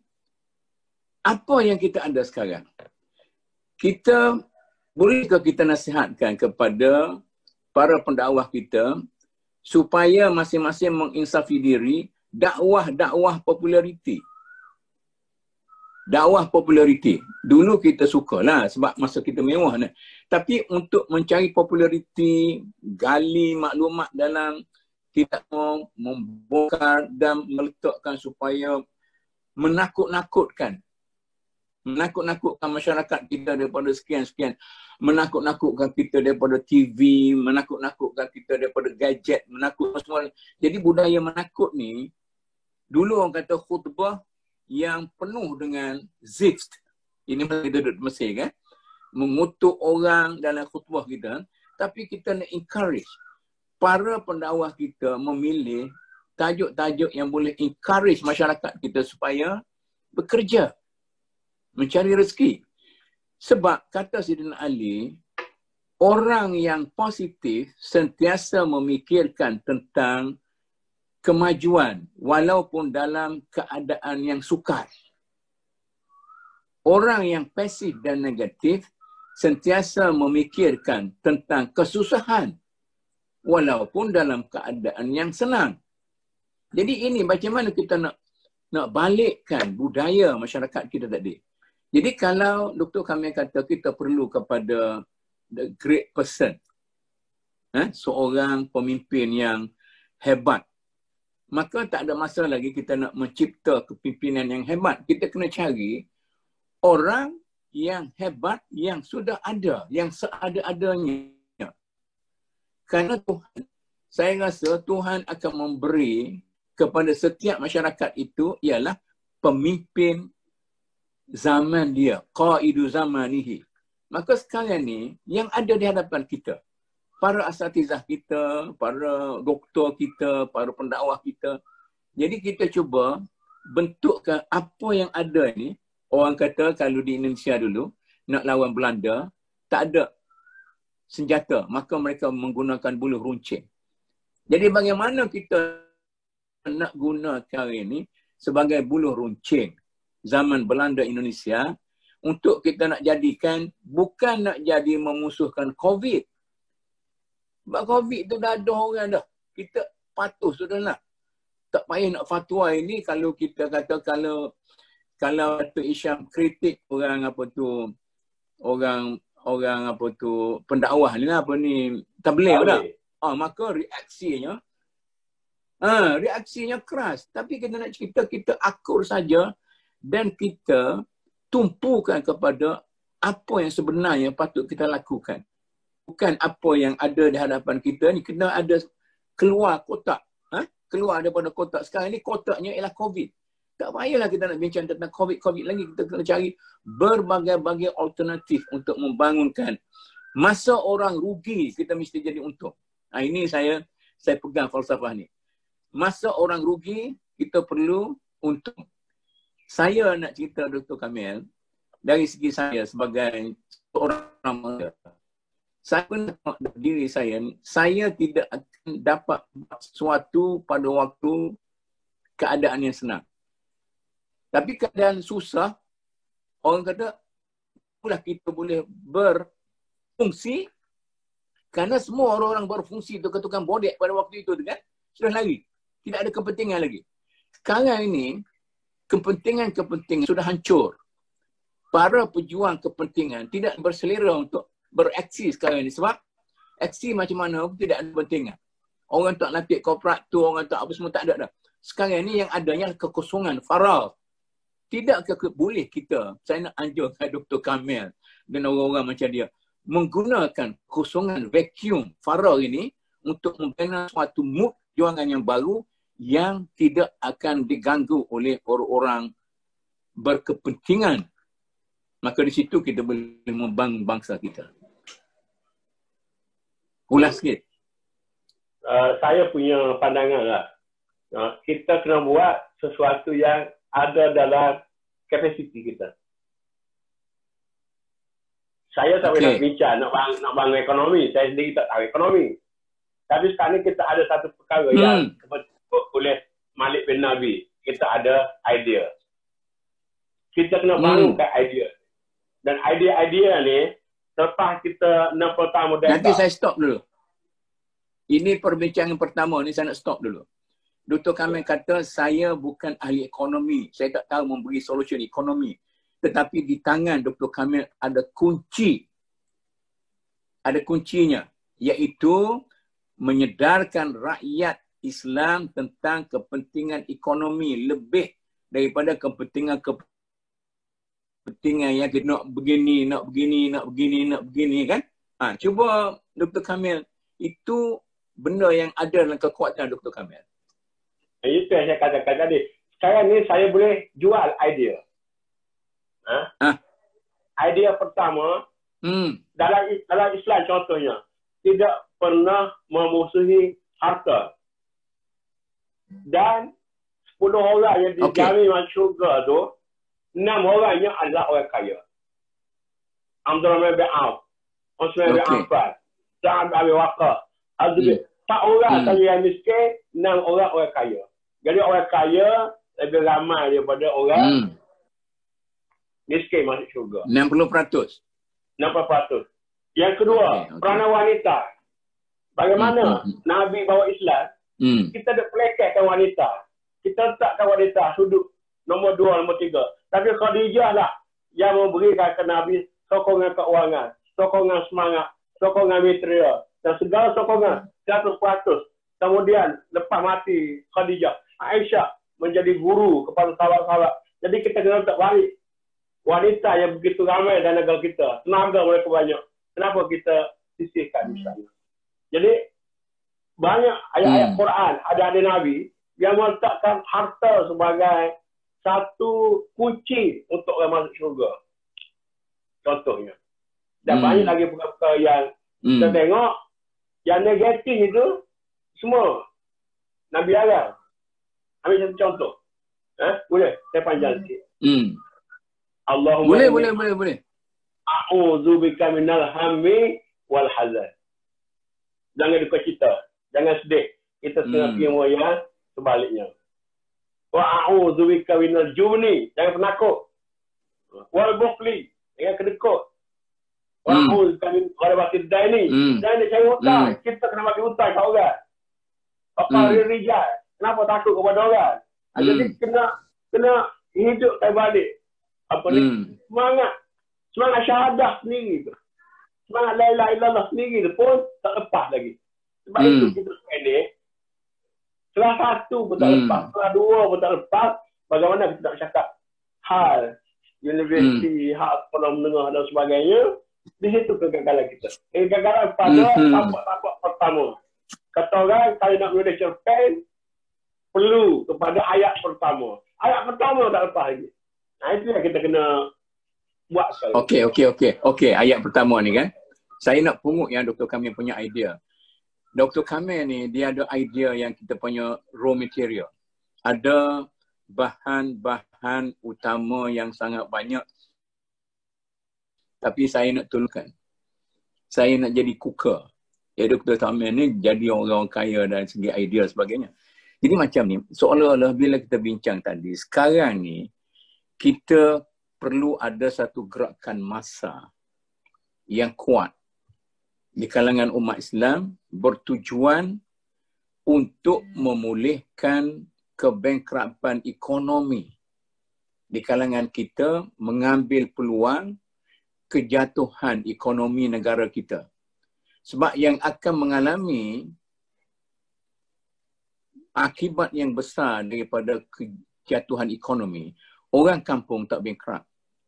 apa yang kita ada sekarang? Bolehkah kita nasihatkan kepada para pendakwah kita supaya masing-masing menginsafi diri, dakwah populariti. Dakwah populariti. Dulu kita sukalah sebab masa kita mewah. Tapi untuk mencari populariti, gali maklumat dalam, kita mau membongkar dan meletakkan supaya menakut-nakutkan masyarakat kita daripada sekian-sekian, menakut-nakutkan kita daripada TV, menakut-nakutkan kita daripada gadget, semua. Jadi budaya menakut ni, dulu orang kata khutbah yang penuh dengan zift. Ini kita duduk di Mesir kan, mengutuk orang dalam khutbah kita. Tapi kita nak encourage para pendakwah kita memilih tajuk-tajuk yang boleh encourage masyarakat kita supaya bekerja, mencari rezeki. Sebab kata Sayyidina Ali, orang yang positif sentiasa memikirkan tentang kemajuan walaupun dalam keadaan yang sukar. Orang yang pasif dan negatif sentiasa memikirkan tentang kesusahan walaupun dalam keadaan yang senang. Jadi ini macam mana kita nak balikkan budaya masyarakat kita tadi. Jadi kalau Dr. Kamil kata kita perlu kepada the great person, seorang pemimpin yang hebat, maka tak ada masalah lagi kita nak mencipta kepimpinan yang hebat. Kita kena cari orang yang hebat, yang sudah ada, yang seada-adanya. Kerana Tuhan, saya rasa Tuhan akan memberi kepada setiap masyarakat itu ialah pemimpin zaman dia, qaidu zamanihi. Maka sekalian ni yang ada di hadapan kita, para asatizah kita, para doktor kita, para pendakwah kita. Jadi kita cuba bentukkan apa yang ada ni. Orang kata kalau di Indonesia dulu nak lawan Belanda, tak ada senjata, maka mereka menggunakan buluh runcing. Jadi bagaimana kita nak gunakan ini sebagai buluh runcing zaman Belanda Indonesia untuk kita nak jadikan, bukan nak jadi memusuhkan COVID. Sebab COVID tu dah ada orang dah. Kita patuh sudah nak. Tak payah nak fatwa ini kalau kita kata kalau Datuk Isham kritik orang pendakwah ni lah, tabligh dah. Maka reaksinya keras. Tapi kita nak cerita, kita akur saja dan kita tumpukan kepada apa yang sebenarnya patut kita lakukan. Bukan apa yang ada di hadapan kita ni, kena ada keluar kotak. Keluar daripada kotak. Sekarang ni kotaknya ialah COVID. Tak payahlah kita nak bincang tentang COVID lagi. Kita kena cari berbagai-bagai alternatif untuk membangunkan. Masa orang rugi, kita mesti jadi untung. Ini saya pegang falsafah ni. Masa orang rugi, kita perlu untuk, saya nak cerita Dr. Kamil, dari segi saya sebagai seorang muda, saya pun tengok diri saya tidak akan dapat sesuatu pada waktu keadaan yang senang. Tapi keadaan susah, orang kata, itulah kita boleh berfungsi, kerana semua orang-orang berfungsi, tukang-tukang bodek pada waktu itu kan, sudah lari. Tidak ada kepentingan lagi. Sekarang ini, kepentingan-kepentingan sudah hancur. Para pejuang kepentingan tidak berselera untuk beraksi sekarang ini. Sebab aksi macam mana pun tidak ada kepentingan. Orang tak latih korporat tu, orang tak apa semua, tak ada dah. Sekarang ini yang adanya kekosongan, faragh. Tidak boleh kita, saya nak anjurkan Dr. Kamil dan orang-orang macam dia, menggunakan kosongan vacuum faragh ini untuk membina suatu mood perjuangan yang baru yang tidak akan diganggu oleh orang-orang berkepentingan. Maka di situ kita boleh membangun bangsa kita. Ulas sikit. Saya punya pandangan lah. Kita kena buat sesuatu yang ada dalam kapasiti kita. Saya tak boleh nak bincang, nak bangun ekonomi. Saya sendiri tak tahu ekonomi. Tapi sekarang ni kita ada satu perkara yang kebetulan oleh Malik bin Nabi. Kita ada idea. Kita kena bangunkan idea. Dan idea-idea ni, lepas kita 60 tahun muda. Nanti saya stop dulu. Ini perbincangan pertama ni, saya nak stop dulu. Dr. Kamil kata, saya bukan ahli ekonomi. Saya tak tahu memberi solusi ekonomi. Tetapi di tangan Dr. Kamil ada kunci. Ada kuncinya. Iaitu menyedarkan rakyat Islam tentang kepentingan ekonomi lebih daripada kepentingan yang kita nak begini kan. Cuba Dr. Kamil, itu benda yang ada dalam kekuatan Dr. Kamil. Itu yang saya katakan tadi. Sekarang ni saya boleh jual idea. Idea pertama, dalam Islam contohnya, tidak pernah memusuhi harta. Dan 10 orang yang dijamin masuk syurga tu, 6 orangnya adalah orang kaya. Abdurrahman bin Auf, Utsman bin Affan, Sa'ad bin Abi Waqqas, Az-Zubair. 4 orang saja yang miskin, 6 orang kaya. Jadi orang kaya lebih ramai daripada orang miskin masuk syurga. 60%. 60%. Yang kedua, peranan wanita. Bagaimana Nabi bawa Islam, kita ada pelekatkan wanita. Kita letakkan wanita sudut nombor 2, nombor 3. Tapi Khadijah lah yang memberikan ke Nabi sokongan keuangan, sokongan semangat, sokongan material, dan segala sokongan 100%. Kemudian lepas mati Khadijah, Aisyah menjadi guru kepada sahabat-sahabat. Jadi kita kena letak balik wanita yang begitu ramai dalam negara kita. Tenaga mereka banyak. Kenapa kita sisihkan di sana? Jadi banyak ayat-ayat Quran, ada Nabi yang meletakkan harta sebagai satu kunci untuk orang masuk syurga. Contohnya. Dan banyak lagi perkara yang kita tengok yang negatif itu semua Nabi Arab. Ambil satu contoh. Boleh? Saya panjang sikit. Allahumma Boleh. A'udzubika minal hammi wal hazan. Jangan duka cita. Jangan sedih. Kita tengah firma yang sebaliknya. Wa a'udzubika minal jubni. Jangan penakut. Wal bukhli. Jangan kedekut. Wa a'udzubika min ghalabatid daini. Jangan cari hutang. Kita kena bagi hutang kat orang. Apa rijal. Kenapa takut kepada orang? Jadi kena hidupkan balik. Apa ni? Semangat syahadah sendiri tu. Semangat la ilaha illallah sendiri tu pun tak lepas lagi. Sebab itu kita ini salah satu pun tak lepas, salah dua pun tak lepas. Bagaimana kita nak cakap hal universiti, hal sekolah menengah dan sebagainya. Di situ kegagalan kita. Kegagalan pada tapak-tapak pertama. Kata orang, kalau nak boleh cerpen, perlu kepada ayat pertama. Ayat pertama tak lepas lagi. Itu yang kita kena buat sekali. Okey, ayat pertama ni kan. Saya nak pungut yang Dr. Kamil punya idea. Dr. Kamil ni, dia ada idea yang kita punya raw material. ada bahan-bahan utama yang sangat banyak. Tapi saya nak tolongkan. Saya nak jadi cooker. Ya, Dr. Tamir ni jadi orang kaya dari segi idea dan sebagainya. Jadi macam ni, seolah-olah bila kita bincang tadi, sekarang ni kita perlu ada satu gerakan massa yang kuat di kalangan umat Islam bertujuan untuk memulihkan kebankrapan ekonomi di kalangan kita, mengambil peluang kejatuhan ekonomi negara kita. Sebab yang akan mengalami akibat yang besar daripada kejatuhan ekonomi, orang kampung tak bankrupt.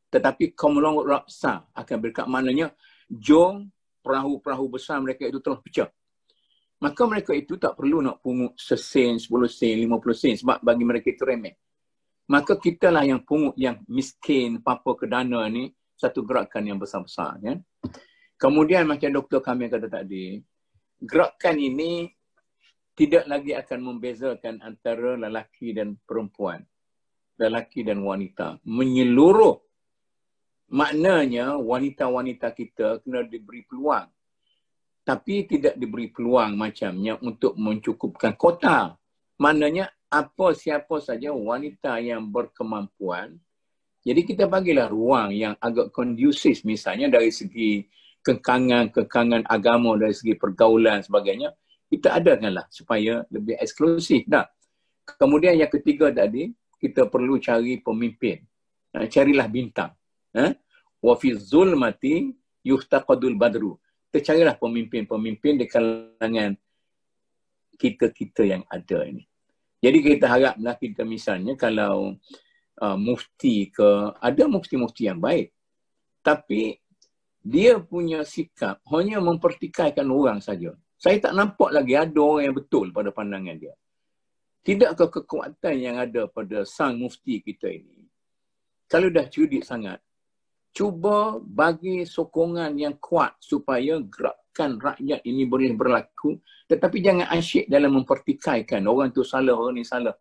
Tetapi kaum raksa akan bankrupt. Maknanya, jom perahu-perahu besar mereka itu telah pecah. Maka mereka itu tak perlu nak pungut sesen, 10 sen, 50 sen sebab bagi mereka itu remeh. Maka kitalah yang pungut yang miskin, papa ke dana ni, satu gerakan yang besar-besar. Ya? Kemudian macam Dr. Kamil kata tadi, gerakan ini tidak lagi akan membezakan antara lelaki dan perempuan, lelaki dan wanita. Menyeluruh. Maknanya wanita-wanita kita kena diberi peluang. Tapi tidak diberi peluang macamnya untuk mencukupkan kota. Maknanya siapa saja wanita yang berkemampuan. Jadi kita bagilah ruang yang agak kondusif misalnya dari segi kekangan agama, dari segi pergaulan sebagainya. Kita adakanlah supaya lebih eksklusif. Nah, kemudian yang ketiga tadi, kita perlu cari pemimpin. Carilah bintang. Wa fi zulmati yuhtaqadul badru. Kita carilah pemimpin-pemimpin di kalangan kita-kita yang ada ini. Jadi kita haraplah kita misalnya kalau mufti ada mufti-mufti yang baik. Tapi dia punya sikap hanya mempertikaikan orang saja. Saya tak nampak lagi ada orang yang betul pada pandangan dia. Tidakkah kekuatan yang ada pada sang mufti kita ini, kalau dah cerdik sangat, cuba bagi sokongan yang kuat supaya gerakan rakyat ini boleh berlaku, tetapi jangan asyik dalam mempertikaikan orang tu salah, orang ni salah.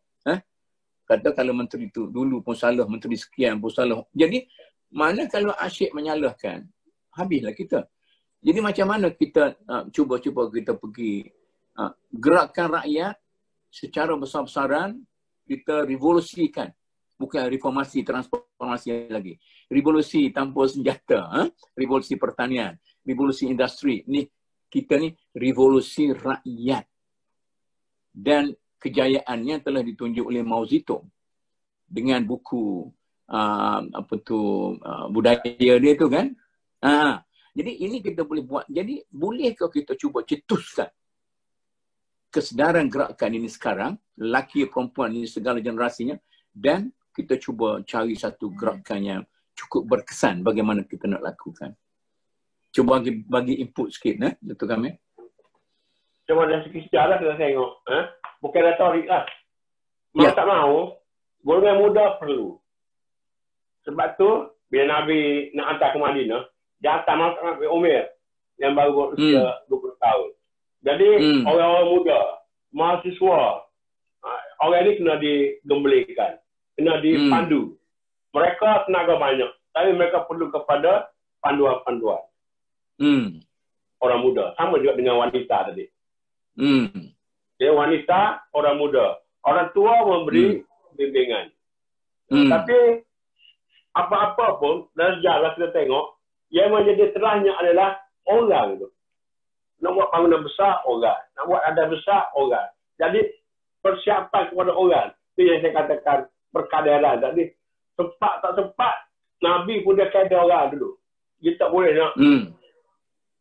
Kata kalau menteri tu dulu pun salah, menteri sekian pun salah. Jadi mana kalau asyik menyalahkan, habislah kita. Jadi macam mana kita cuba-cuba kita pergi gerakan rakyat secara besar-besaran, kita revolusikan. Bukan reformasi, transformasi lagi. Revolusi tanpa senjata, revolusi pertanian, revolusi industri. Ni kita ni revolusi rakyat. Dan kejayaannya telah ditunjuk oleh Mao Zedong dengan buku budaya dia tu kan. Jadi ini kita boleh buat. Jadi bolehkah kita cuba cetuskan kesedaran gerakan ini sekarang, lelaki perempuan ini segala generasinya, dan kita cuba cari satu gerakan yang cukup berkesan bagaimana kita nak lakukan. Cuba bagi input sikit, Dr. Kamil. Cuma dari segi sejarah kita tengok, bukan retorik lah. Mau tak mau, golongan muda perlu. Sebab tu, bila Nabi nak hantar ke Madinah, dia hantar Nabi Umar yang baru berusia 20 tahun. Jadi, orang-orang muda, mahasiswa, orang ini kena digembalikan, kena dipandu. Mereka tenaga banyak, tapi mereka perlu kepada panduan-panduan. Orang muda, sama juga dengan wanita tadi. Dia wanita, orang muda. Orang tua memberi bimbingan. Tapi apa-apa pun, dalam sejarah kita tengok, yang menjadi terahnya adalah orang itu. Nak buat bangunan besar, orang. Nak buat ada besar, orang. Jadi, persiapan kepada orang. Itu yang saya katakan perkadaran. Jadi, sempat tak sempat, Nabi pun dia kaedah orang dulu. Dia tak boleh nak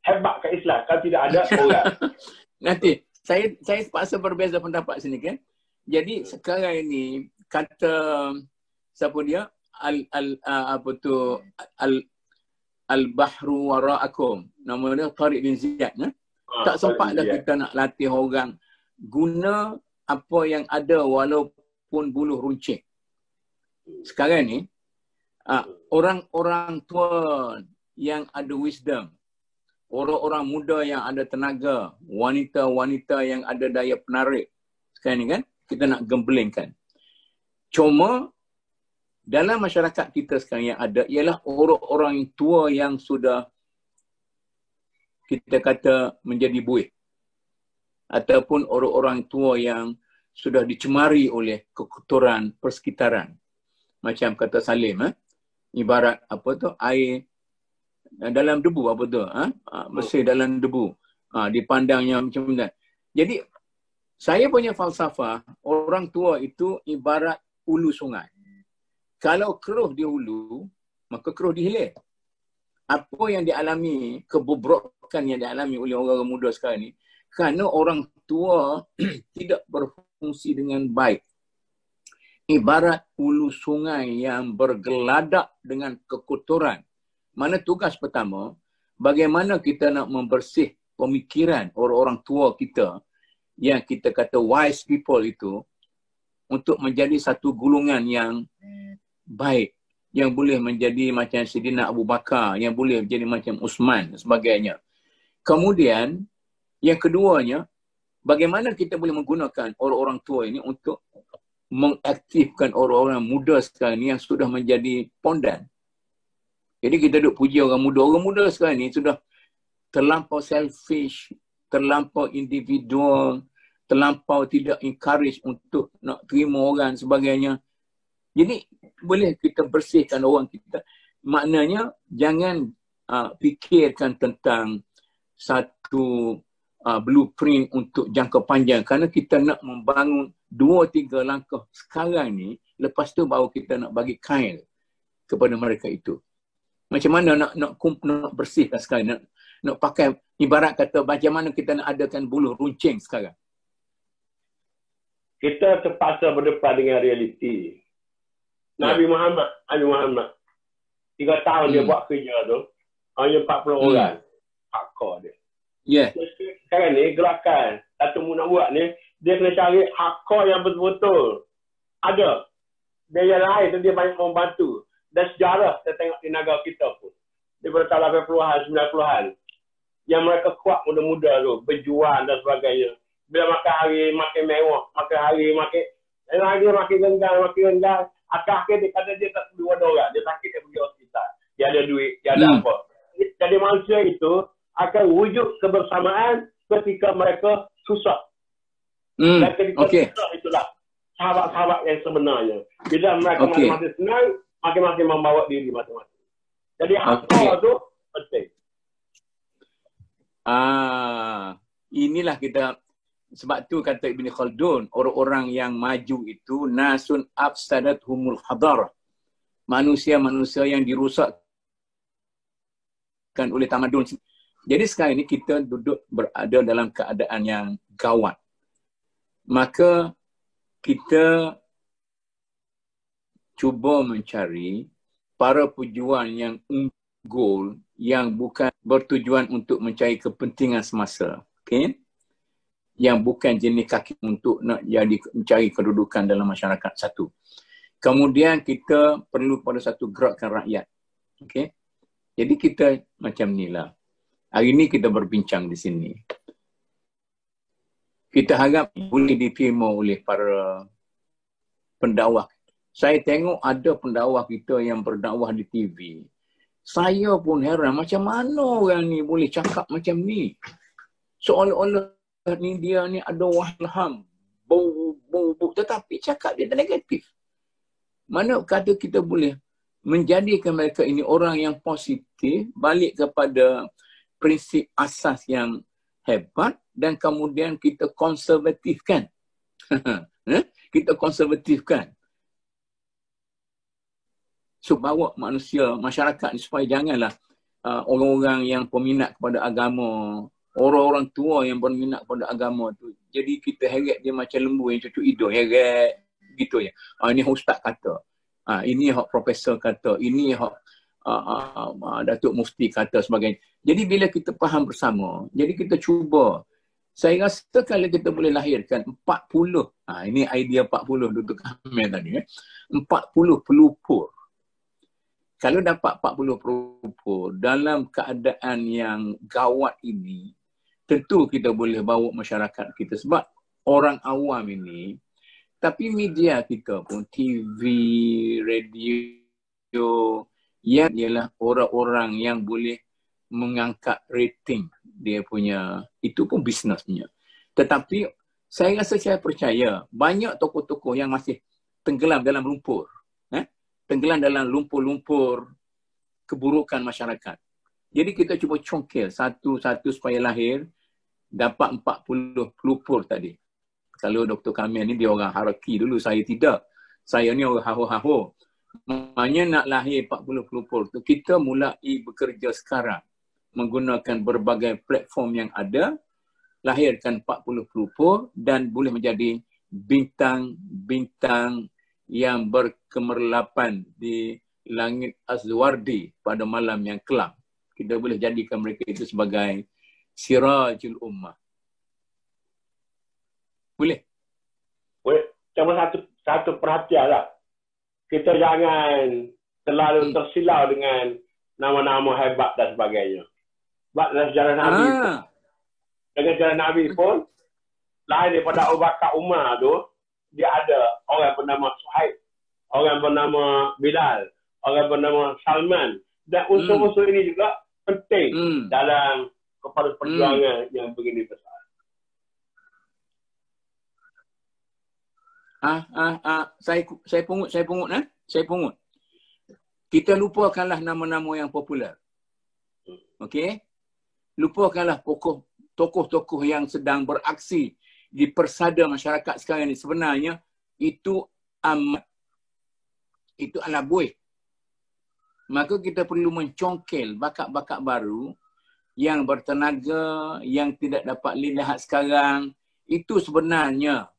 hebat ke Islam kalau tidak ada orang. Nanti, saya terpaksa berbeza pendapat sini kan. Jadi, sekarang ini, kata, siapa dia? Al-Bahru Wara'akum. Nama dia Tariq bin Ziyad. Tak sempat dah kita nak latih orang guna apa yang ada walaupun buluh runcing. Sekarang ni, orang-orang tua yang ada wisdom, orang-orang muda yang ada tenaga, wanita-wanita yang ada daya penarik. Sekarang ni kan, kita nak gembelingkan. Cuma dalam masyarakat kita sekarang yang ada ialah orang-orang tua yang sudah kita kata menjadi buih. Ataupun orang-orang tua yang sudah dicemari oleh kekotoran persekitaran. Macam kata Salim, ibarat apa tu, air dalam debu, apa tu, bersih dalam debu. Dipandangnya macam mana. Jadi, saya punya falsafah, orang tua itu ibarat hulu sungai. Kalau keruh di hulu, maka keruh di hilir. Apa yang dialami, kebobrokan yang dialami oleh orang-orang muda sekarang ni, kerana orang tua tidak berfungsi dengan baik. Ibarat hulu sungai yang bergeladak dengan kekotoran. Mana tugas pertama, bagaimana kita nak membersih pemikiran orang-orang tua kita, yang kita kata wise people itu, untuk menjadi satu gulungan yang baik, yang boleh menjadi macam Saidina Abu Bakar, yang boleh menjadi macam Uthman dan sebagainya. Kemudian, yang keduanya, bagaimana kita boleh menggunakan orang-orang tua ini untuk mengaktifkan orang-orang muda sekarang ni yang sudah menjadi pondan. Jadi kita duk puji orang muda. Orang muda sekarang ni sudah terlampau selfish, terlampau individual, terlampau tidak encourage untuk nak terima orang sebagainya. Jadi boleh kita bersihkan orang kita. Maknanya jangan fikirkan tentang satu blueprint untuk jangka panjang. Kerana kita nak membangun 2-3 langkah sekarang ni, lepas tu baru kita nak bagi kail kepada mereka itu. Macam mana nak bersihkan sekarang, nak pakai, ibarat kata macam mana kita nak adakan buluh runcing sekarang. Kita terpaksa berdepan dengan realiti. Nabi Muhammad 3 tahun dia buat kerja tu, hanya 40 orang hardcore dia. Sekarang ni gerakan Datuk Mu nak buat ni, dia kena cari hardcore yang betul-betul ada. Dan yang lain tu dia banyak membantu. Dan sejarah saya tengok di negara kita pun, daripada tahun 80-an, 90-an, yang mereka kuat muda-muda tu, berjuang dan sebagainya. Bila makan hari makin mewah, makan hari makin renggang. Akhir-akhir dia kata dia tak perlu ada orang. Dia sakit, dia pergi hospital. Dia ada duit, dia ada apa. Jadi manusia itu akan wujud kebersamaan ketika mereka susah. Dan ketika susah itulah sahabat-sahabat yang sebenarnya. Bila mereka masing-masing senang, makin-makin membawa diri masing-masing. Jadi hardcore tu penting. Inilah kita. Sebab tu kata Ibn Khaldun, orang-orang yang maju itu nasun afsadat humul hadarah. Manusia-manusia yang dirosakkan oleh tamadun. Jadi sekarang ini kita duduk berada dalam keadaan yang gawat. Maka kita cuba mencari para pejuang yang unggul, yang bukan bertujuan untuk mencari kepentingan semasa. Okay? Yang bukan jenis kaki untuk nak jadi mencari kedudukan dalam masyarakat satu. Kemudian kita perlu pada satu gerakan rakyat. Okay? Jadi kita macam inilah. Hari ini kita berbincang di sini. Kita harap boleh diterima oleh para pendakwah. Saya tengok ada pendakwah kita yang berdakwah di TV. Saya pun heran macam mana orang ni boleh cakap macam ni. Seolah-olah ni dia ni ada wahlham, bau, tetapi cakap dia negatif. Mana kata kita boleh menjadikan mereka ini orang yang positif, balik kepada prinsip asas yang hebat dan kemudian kita konservatifkan. Kita konservatifkan. So bawa manusia, masyarakat ni supaya janganlah orang-orang yang peminat kepada agama, orang-orang tua yang berminat pada agama tu. Jadi kita heret dia macam lembu yang cucuk hidung. Heret gitu ya. Ini ustaz kata. Ini hak profesor kata. Ini hak Datuk Mufti kata sebagainya. Jadi bila kita faham bersama, jadi kita cuba. Saya rasa kalau kita boleh lahirkan 40. Ini idea 40 Dr. Kamil tadi. 40 pelupur. Kalau dapat 40 pelupur dalam keadaan yang gawat ini, tentu kita boleh bawa masyarakat kita. Sebab orang awam ini Tapi media kita pun, TV, radio, yang ialah orang-orang yang boleh mengangkat rating dia punya, itu pun bisnesnya. Tetapi saya rasa, saya percaya banyak tokoh-tokoh yang masih tenggelam dalam lumpur. Tenggelam dalam lumpur-lumpur keburukan masyarakat. Jadi kita cuba congkel satu-satu supaya lahir dapat 40 pelupur tadi. Kalau Dr. Kamil ni dia orang haraki dulu, saya tidak. Saya ni orang haho-haho. Maknanya nak lahir 40 pelupur tu, kita mulai bekerja sekarang menggunakan berbagai platform yang ada, lahirkan 40 pelupur dan boleh menjadi bintang-bintang yang berkemerlapan di langit Azwardi pada malam yang kelam. Kita boleh jadikan mereka itu sebagai sirajul ummah. Boleh? Boleh. Cuma satu perhatian lah. Kita jangan terlalu tersilau dengan nama-nama hebat dan sebagainya. Sebab dalam sejarah Nabi pun, dengan sejarah Nabi pun, lain daripada Abu Bakar Umar tu, dia ada orang bernama Suhaib, orang bernama Bilal, orang bernama Salman. Dan unsur-unsur ini juga penting dalam kepada perjuangan yang begini besar. Saya pungut. Kita lupakanlah nama-nama yang popular. Okey? Lupakanlah tokoh-tokoh yang sedang beraksi di persada masyarakat sekarang ini. Sebenarnya itu adalah buih. Maka kita perlu mencongkel bakat-bakat baru yang bertenaga, yang tidak dapat dilihat sekarang. Itu sebenarnya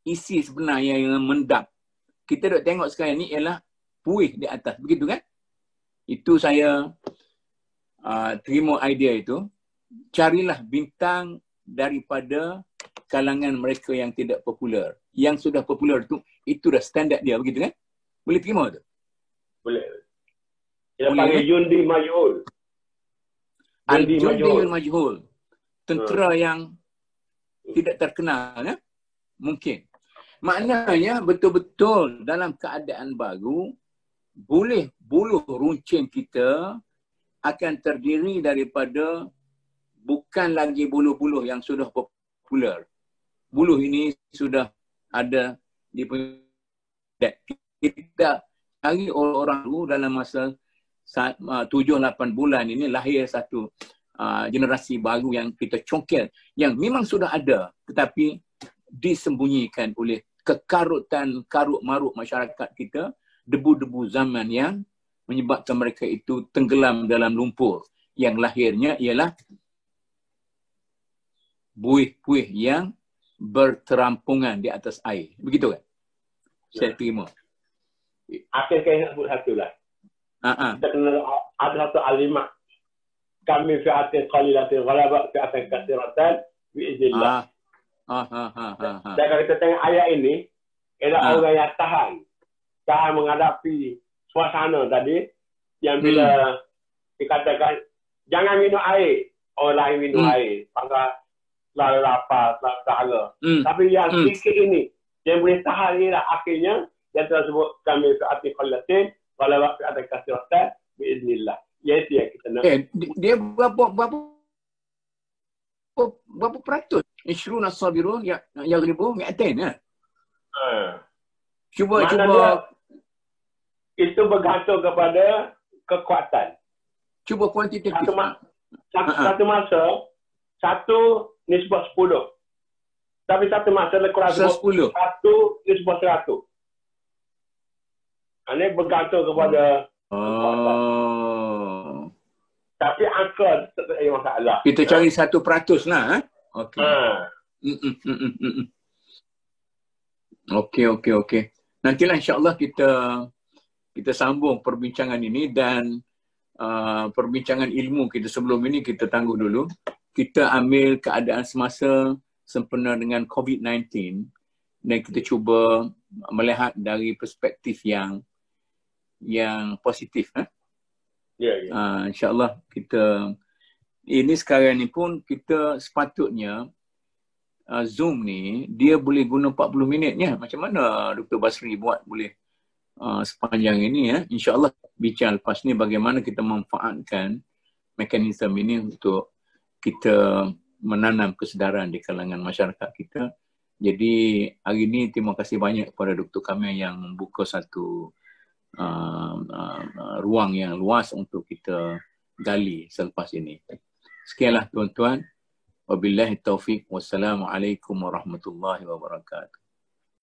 isi sebenarnya yang mendap. Kita dok tengok sekarang ni ialah buih di atas. Begitu kan? Itu saya terima idea itu. Carilah bintang daripada kalangan mereka yang tidak popular. Yang sudah popular itu dah standard dia. Begitu kan? Boleh terima tu? Boleh. Kita panggil Yundi Majhul. Al-Jundi Majhul. Tentera yang tidak terkenal. Ya? Mungkin. Maknanya betul-betul dalam keadaan baru, boleh buluh runcing kita akan terdiri daripada bukan lagi buluh-buluh yang sudah popular. Buluh ini sudah ada di kita cari orang-orang dulu dalam masa 7-8 bulan ini lahir satu generasi baru yang kita congkel, yang memang sudah ada tetapi disembunyikan oleh kekarutan karut-marut masyarakat kita, debu-debu zaman yang menyebabkan mereka itu tenggelam dalam lumpur, yang lahirnya ialah buih-buih yang berterampungan di atas air. Begitu kan? Saya terima. Akhir saya nak sebut satu lah. Kita kena ada satu alimat. Kami fi'atin qalilatin ghalabat fi'atin katsiratan bi'iznillah. Dan kalau kita tengok ayat ini, ialah orang yang tahan menghadapi suasana tadi, yang bila dikatakan jangan minum air, orang lain minum air, maka selalu lapar, selalu dahaga. Tapi yang sedikit ini, yang boleh tahan ini lah akhirnya, yang telah sebut kami fi'atin qalilatin ghalabat fi'atin katsiratan bi'iznillah. Iaitu yang kita nak. Dia berapa peratus? Ishruna sabiru yaghlibu mi'atain ya. Cuba itu bergantung kepada kekuatan. Cuba kuantitatif. Satu masa satu nisbah 10. Tapi satu masa lebih kurang 10. Satu nisbah 100. Ini bergantung kepada kekuatan. Tapi angka tak ada masalah. Kita cari 1% lah. Okey. Okey. Nantilah insya-Allah kita sambung perbincangan ini, dan perbincangan ilmu kita sebelum ini kita tangguh dulu. Kita ambil keadaan semasa sempena dengan COVID-19 dan kita cuba melihat dari perspektif yang positif. InsyaAllah kita ini sekarang ni pun kita sepatutnya Zoom ni, dia boleh guna 40 minitnya. Macam mana Dr. Basri buat boleh sepanjang ini ya. InsyaAllah bincang lepas ni bagaimana kita memanfaatkan mekanisme ini untuk kita menanam kesedaran di kalangan masyarakat kita. Jadi hari ini terima kasih banyak kepada Dr. Kamil yang membuka satu ruang yang luas untuk kita gali selepas ini. Sekianlah tuan-tuan. Wabillahi taufiq. Wassalamualaikum warahmatullahi wabarakatuh.